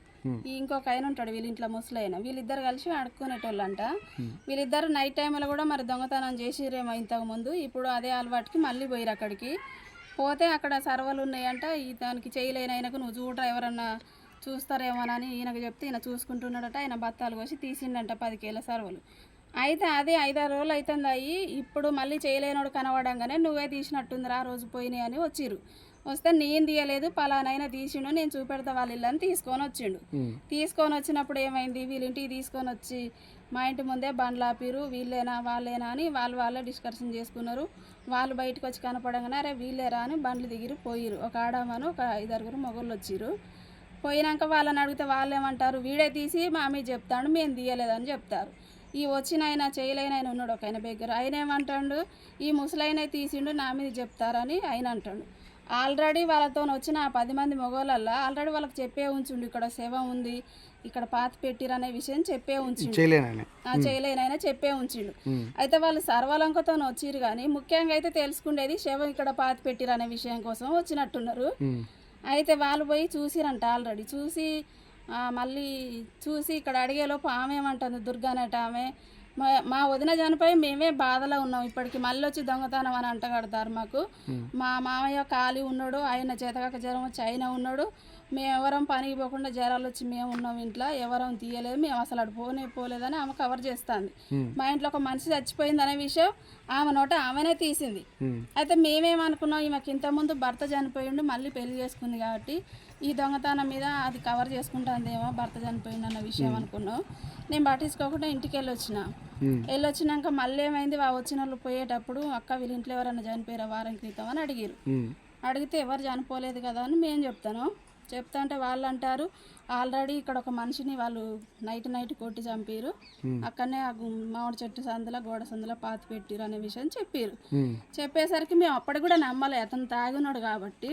ఇంకొక ఆయన ఉంటాడు వీళ్ళ ఇంట్లో ముసలైన. వీళ్ళిద్దరు కలిసి అడుక్కునేటోళ్ళంట. వీళ్ళిద్దరు నైట్ టైంలో కూడా మరి దొంగతనం చేసిరేమో ఇంతకు ముందు. ఇప్పుడు అదే అలవాటుకి మళ్ళీ పోయిరు అక్కడికి. పోతే అక్కడ సర్వలు ఉన్నాయంట. దానికి చేయలేని ఆయనకు నువ్వు చూడరా ఎవరన్నా చూస్తారేమోనని ఈయనకు చెప్తే ఈయన చూసుకుంటున్నాడట. ఆయన బత్తాలు కోసి తీసిండంట 10 కేల సర్వలు. అయితే అదే 5-6 రోజులు అవుతుంది అయ్యి. ఇప్పుడు మళ్ళీ చేయలేనోడు కనబడంగానే నువ్వే తీసినట్టుందిరా ఆ రోజు పోయినాయి అని వచ్చిర్రు. వస్తే నేను తీయలేదు, పలానైనా తీసిండు, నేను చూపెడతా వాళ్ళ ఇల్లని తీసుకొని వచ్చిండు. తీసుకొని వచ్చినప్పుడు ఏమైంది, వీళ్ళ ఇంటికి తీసుకొని వచ్చి మా ఇంటి ముందే బండ్లు ఆపిరు. వీళ్ళేనా వాళ్ళేనా అని వాళ్ళే డిస్కషన్ చేసుకున్నారు. వాళ్ళు బయటకు వచ్చి కనపడంగానే అరే వీళ్ళేరా అని బండ్లు దిగిరు పోయిరు. ఒక ఆడమను ఒక 5-6 మొగళ్ళు వచ్చిరు. పోయినాక వాళ్ళని అడిగితే వాళ్ళు ఏమంటారు, వీడే తీసి మా మీద చెప్తాడు, మేము తీయలేదని చెప్తారు. ఈ వచ్చిన ఆయన చేయలేని ఆయన ఉన్నాడు ఒక ఆయన దగ్గర. ఆయన ఏమంటాడు, ఈ ముసలైన తీసిండు నా మీద చెప్తారని ఆయన అంటాడు. ఆల్రెడీ వాళ్ళతో వచ్చిన 10 మంది మగవాళ్ళల్లో ఆల్రెడీ వాళ్ళకి చెప్పే ఉంచుండు, ఇక్కడ శవం ఉంది, ఇక్కడ పాతి పెట్టిరు అనే విషయం చెప్పే ఉంచిండు. చేయలేనైనా చెప్పే ఉంచిండు. అయితే వాళ్ళు సర్వలంకతో వచ్చిరు కానీ ముఖ్యంగా అయితే తెలుసుకుండేది శవం ఇక్కడ పాతి పెట్టిరు అనే విషయం కోసం వచ్చినట్టున్నారు. అయితే వాళ్ళు పోయి చూసిరంట. ఆల్రెడీ మళ్ళీ చూసి ఇక్కడ అడిగేలోపు ఆమె ఏమంటుంది, దుర్గానట ఆమె, మా వదిన చనిపోయి మేమే బాధలో ఉన్నాం, ఇప్పటికి మళ్ళీ వచ్చి దొంగతనం అని అంటగడతారు మాకు. మా మామయ్య ఖాళీ ఉన్నాడు, ఆయన చేతకాక జ్వరం వచ్చి ఆయన ఉన్నాడు, మేము ఎవరం పనికి పోకుండా జ్వరాలు వచ్చి మేము ఉన్నాం ఇంట్లో, ఎవరం తీయలేదు, మేము అసలు అటు పోలేదని ఆమె కవర్ చేస్తుంది. మా ఇంట్లో ఒక మనిషి చచ్చిపోయింది అనే విషయం ఆమె నోట ఆమెనే తీసింది. అయితే మేమేమనుకున్నాం, ఈమెకి ఇంతకుముందు భర్త చనిపోయిండు మళ్ళీ పెళ్లి చేసుకుంది కాబట్టి ఈ దొంగతనం మీద అది కవర్ చేసుకుంటుందేమో, భర్త చనిపోయింది అన్న విషయం అనుకున్నాం. నేను పట్టించుకోకుండా ఇంటికి వెళ్ళొచ్చినాక మళ్ళీ ఏమైంది, వచ్చిన వాళ్ళు పోయేటప్పుడు అక్క వీళ్ళ ఇంట్లో ఎవరైనా చనిపోయారా వారం క్రితం అని అడిగారు. అడిగితే ఎవరు చనిపోలేదు కదా అని మేము చెప్తా అంటే వాళ్ళు అంటారు, ఆల్రెడీ ఇక్కడ ఒక మనిషిని వాళ్ళు నైట్ కొట్టి చంపారు, అక్కడనే మామిడి చెట్టు సందులో గోడ సందులో పాతి పెట్టిరు అనే విషయం చెప్పారు. చెప్పేసరికి మేము అప్పటికి కూడా నమ్మలే, అతను తాగున్నాడు కాబట్టి.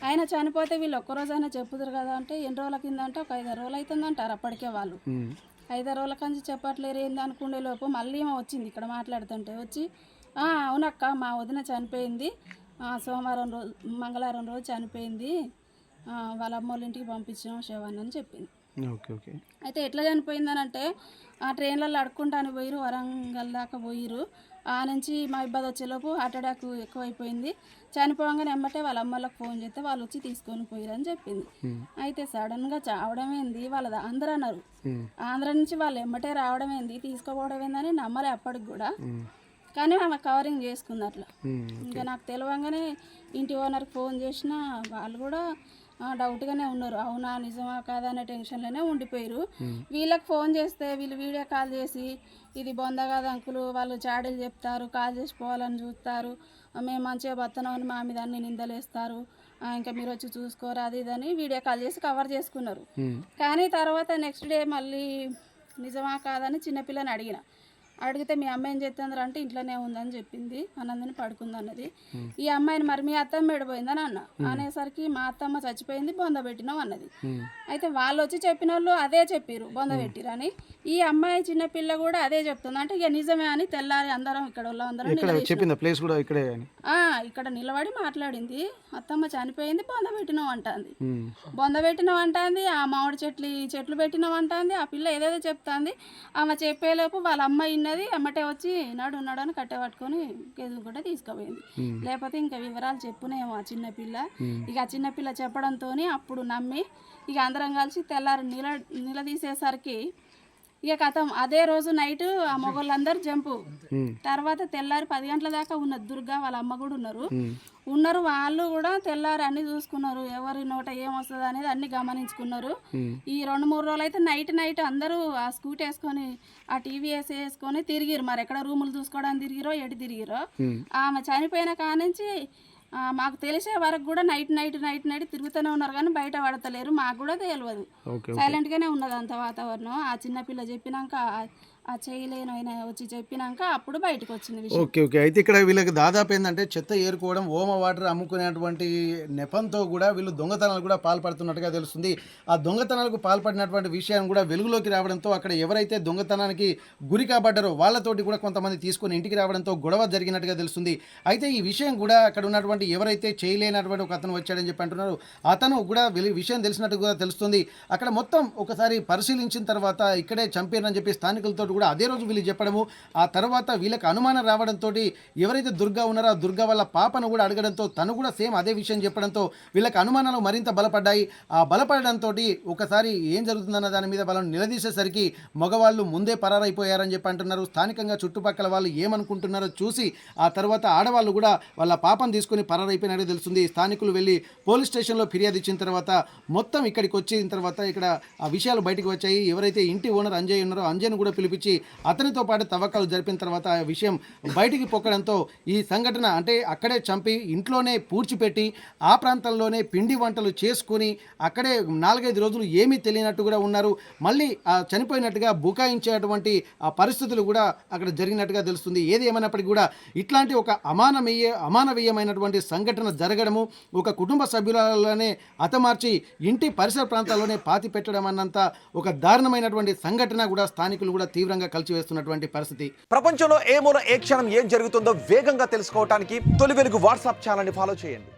ఆయన చనిపోతే వీళ్ళు ఒక్కరోజైనా చెప్పుదురు కదా అంటే ఎన్ని రోజుల కింద అంటే ఒక 5-6 రోజులు అవుతుంది అంటారు అప్పటికే వాళ్ళు. 5 రోజుల కంచి చెప్పట్లేరు ఏంది అనుకునే లోపు మళ్ళీ ఈమె వచ్చింది ఇక్కడ మాట్లాడుతుంటే వచ్చి అవునక్క మా వదిన చనిపోయింది, సోమవారం రోజు మంగళవారం రోజు చనిపోయింది, వాళ్ళ అమ్మ వాళ్ళ ఇంటికి పంపించాం శవాన్ని అని చెప్పింది. Okay okay. అయితే ఎట్లా చనిపోయిందని అంటే ఆ ట్రైన్లలో అడుక్కుంటాను పోయిరు, వరంగల్ దాకా పోయిరు, ఆ నుంచి మా ఇబ్బంది వచ్చేలోపు హార్ట్ అటాక్ ఎక్కువైపోయింది, చనిపోగానే ఎమ్మటే వాళ్ళ అమ్మలకు ఫోన్ చేస్తే వాళ్ళు వచ్చి తీసుకొని పోయిరు అని చెప్పింది. అయితే సడన్గా చావడమేంది వాళ్ళది ఆంధ్ర అన్నారు, ఆంధ్ర నుంచి వాళ్ళు ఎమ్మటే రావడమేంది తీసుకోపోవడం ఏందని నమ్మలే అప్పటికి కూడా. కానీ ఆమె కవరింగ్ చేసుకుంది అట్లా. ఇంకా నాకు తెలియగానే ఇంటి ఓనర్కి ఫోన్ చేసిన వాళ్ళు కూడా డౌట్గానే ఉన్నారు, అవునా నిజమా కాదా అనే టెన్షన్లోనే ఉండిపోయారు. వీళ్ళకి ఫోన్ చేస్తే వీళ్ళు వీడియో కాల్ చేసి ఇది బొంద కాదు అంకులు, వాళ్ళు చాడీలు చెప్తారు, కాల్ చేసి పోవాలని చూస్తారు, మేము మంచిగా బతున్నామని మా మీద అన్ని నిందలేస్తారు, ఇంకా మీరు వచ్చి చూసుకోరు అది ఇదని వీడియో కాల్ చేసి కవర్ చేసుకున్నారు. కానీ తర్వాత నెక్స్ట్ డే మళ్ళీ నిజమా కాదని చిన్నపిల్లని అడిగితే మీ అమ్మాయి ఏం చేస్తుందరు అంటే ఇంట్లోనే ఉందని చెప్పింది, అన్నందని పడుకుంది అన్నది. ఈ అమ్మాయిని మరి మీ అత్తమ్మ ఎడిపోయిందని అన్న అనేసరికి మా అత్తమ్మ చచ్చిపోయింది బొంద పెట్టినాం అన్నది. అయితే వాళ్ళు వచ్చి చెప్పిన వాళ్ళు అదే చెప్పారు బొంద పెట్టిరని. ఈ అమ్మాయి చిన్నపిల్ల కూడా అదే చెప్తుంది. అంటే ఇక నిజమే అని తెల్లారి అందరం ఇక్కడ ఇక్కడ నిలబడి మాట్లాడింది, అత్తమ్మ చనిపోయింది బొంద పెట్టినాం అంటుంది, బొంద పెట్టినాం అంటుంది, ఆ మామిడి చెట్లు పెట్టినాం అంటుంది, ఆ పిల్ల ఏదేదో చెప్తుంది. ఆమె చెప్పేలోపు వాళ్ళ అమ్మాయి ఉన్నది అమ్మటే వచ్చి ఉన్నాడు అని కట్టె పట్టుకొని కూడా తీసుకుపోయింది. లేకపోతే ఇంకా వివరాలు చెప్పునేమో ఆ చిన్నపిల్ల. ఇక ఆ చిన్నపిల్ల చెప్పడంతో అప్పుడు నమ్మి ఇక అందరం కలిసి తెల్లారి నిలదీసేసరికి ఇక కథం అదే రోజు నైట్ ఆ మొగోళ్ళందరూ జంపు. తర్వాత తెల్లారి 10 గంటల దాకా ఉన్నది దుర్గా వాళ్ళ అమ్మ కూడా ఉన్నారు. వాళ్ళు కూడా తెల్లారి అన్ని చూసుకున్నారు, ఎవరి నోట ఏమొస్తుంది అనేది అన్ని గమనించుకున్నారు. ఈ 2-3 రోజులు అయితే నైట్ అందరూ ఆ స్కూటీ వేసుకొని ఆ టీవీ వేసుకొని తిరిగిరు, మరి ఎక్కడ రూములు చూసుకోవడానికి తిరిగిరో ఎటు తిరిగిరో. ఆమె చనిపోయిన కానించి మాకు తెలిసే వరకు కూడా నైట్ తిరుగుతూనే ఉన్నారు కానీ బయట పడతలేరు, మాకు కూడా తెలియదు. సైలెంట్గానే ఉన్నది అంత వాతావరణం. ఆ చిన్నపిల్ల చెప్పినాక ఆ చేయలేను ఆయన వచ్చి చెప్పినాక అప్పుడు బయటకు వచ్చింది విషయం. Okay okay. అయితే ఇక్కడ వీళ్ళకి దాదాపు ఏంటంటే చెత్త ఏరుకోవడం, ఓమ వాటర్ అమ్ముకునేటువంటి నెపంతో కూడా వీళ్ళు దొంగతనాలు కూడా పాల్పడుతున్నట్టుగా తెలుస్తుంది. ఆ దొంగతనాలకు పాల్పడినటువంటి విషయం కూడా వెలుగులోకి రావడంతో అక్కడ ఎవరైతే దొంగతనానికి గురి కాబడ్డారో వాళ్ళతోటి కూడా కొంతమంది తీసుకొని ఇంటికి రావడంతో గొడవ జరిగినట్టుగా తెలుస్తుంది. అయితే ఈ విషయం కూడా అక్కడ ఉన్నటువంటి ఎవరైతే చేయలేనటువంటి ఒక అతను వచ్చాడని చెప్పి అంటున్నారు, అతను కూడా విషయం తెలిసినట్టుగా తెలుస్తుంది. అక్కడ మొత్తం ఒకసారి పరిశీలించిన తర్వాత ఇక్కడే చంపారని చెప్పి స్థానికులతో కూడా అదే రోజు వీళ్ళు చెప్పడము, ఆ తర్వాత వీళ్ళకి అనుమానం రావడంతో ఎవరైతే దుర్గా ఉన్నారో ఆ దుర్గా వాళ్ళ పాపను కూడా అడగడంతో తను కూడా సేమ్ అదే విషయం చెప్పడంతో వీళ్ళకి అనుమానాలు మరింత బలపడ్డాయి. ఆ బలపడడంతో ఒకసారి ఏం జరుగుతుందన్న దాని మీద వాళ్ళని నిలదీసేసరికి మగవాళ్ళు ముందే పరారైపోయారని చెప్పి అంటున్నారు. స్థానికంగా చుట్టుపక్కల వాళ్ళు ఏమనుకుంటున్నారో చూసి ఆ తర్వాత ఆడవాళ్ళు కూడా వాళ్ళ పాపను తీసుకొని పరారైపోయినట్టు తెలుస్తుంది. స్థానికులు వెళ్ళి పోలీస్ స్టేషన్లో ఫిర్యాదు ఇచ్చిన తర్వాత మొత్తం ఇక్కడికి వచ్చిన తర్వాత ఇక్కడ ఆ విషయాలు బయటకు వచ్చాయి. ఎవరైతే ఇంటి ఓనర్ అంజయ్ ఉన్నారో అంజయ్ను కూడా పిలిపించి అతనితో పాటు తవ్వకాలు జరిపిన తర్వాత ఆ విషయం బయటికి పొక్కడంతో ఈ సంఘటన అంటే అక్కడే చంపి ఇంట్లోనే పూడ్చిపెట్టి ఆ ప్రాంతంలోనే పిండి వంటలు చేసుకుని అక్కడే 4-5 రోజులు ఏమీ తెలియనట్టు కూడా ఉన్నారు. మళ్ళీ ఆ చనిపోయినట్టుగా బుకాయించేటువంటి ఆ పరిస్థితులు కూడా అక్కడ జరిగినట్టుగా తెలుస్తుంది. ఏది ఏమైనప్పటికీ కూడా ఇట్లాంటి ఒక అమానవీయమైనటువంటి సంఘటన జరగడము, ఒక కుటుంబ సభ్యులలోనే హతమార్చి ఇంటి పరిసర ప్రాంతాల్లోనే పాతి పెట్టడం అన్నంత ఒక దారుణమైనటువంటి సంఘటన కూడా స్థానికులు కూడా తీవ్రంగా కలిసివేస్తున్నటువంటి పరిస్థితి. ప్రపంచంలో ఏ మూల ఏ క్షణం ఏం జరుగుతుందో వేగంగా తెలుసుకోవడానికి తొలి వెలుగు వాట్సాప్ ఛానల్ని ఫాలో చేయండి.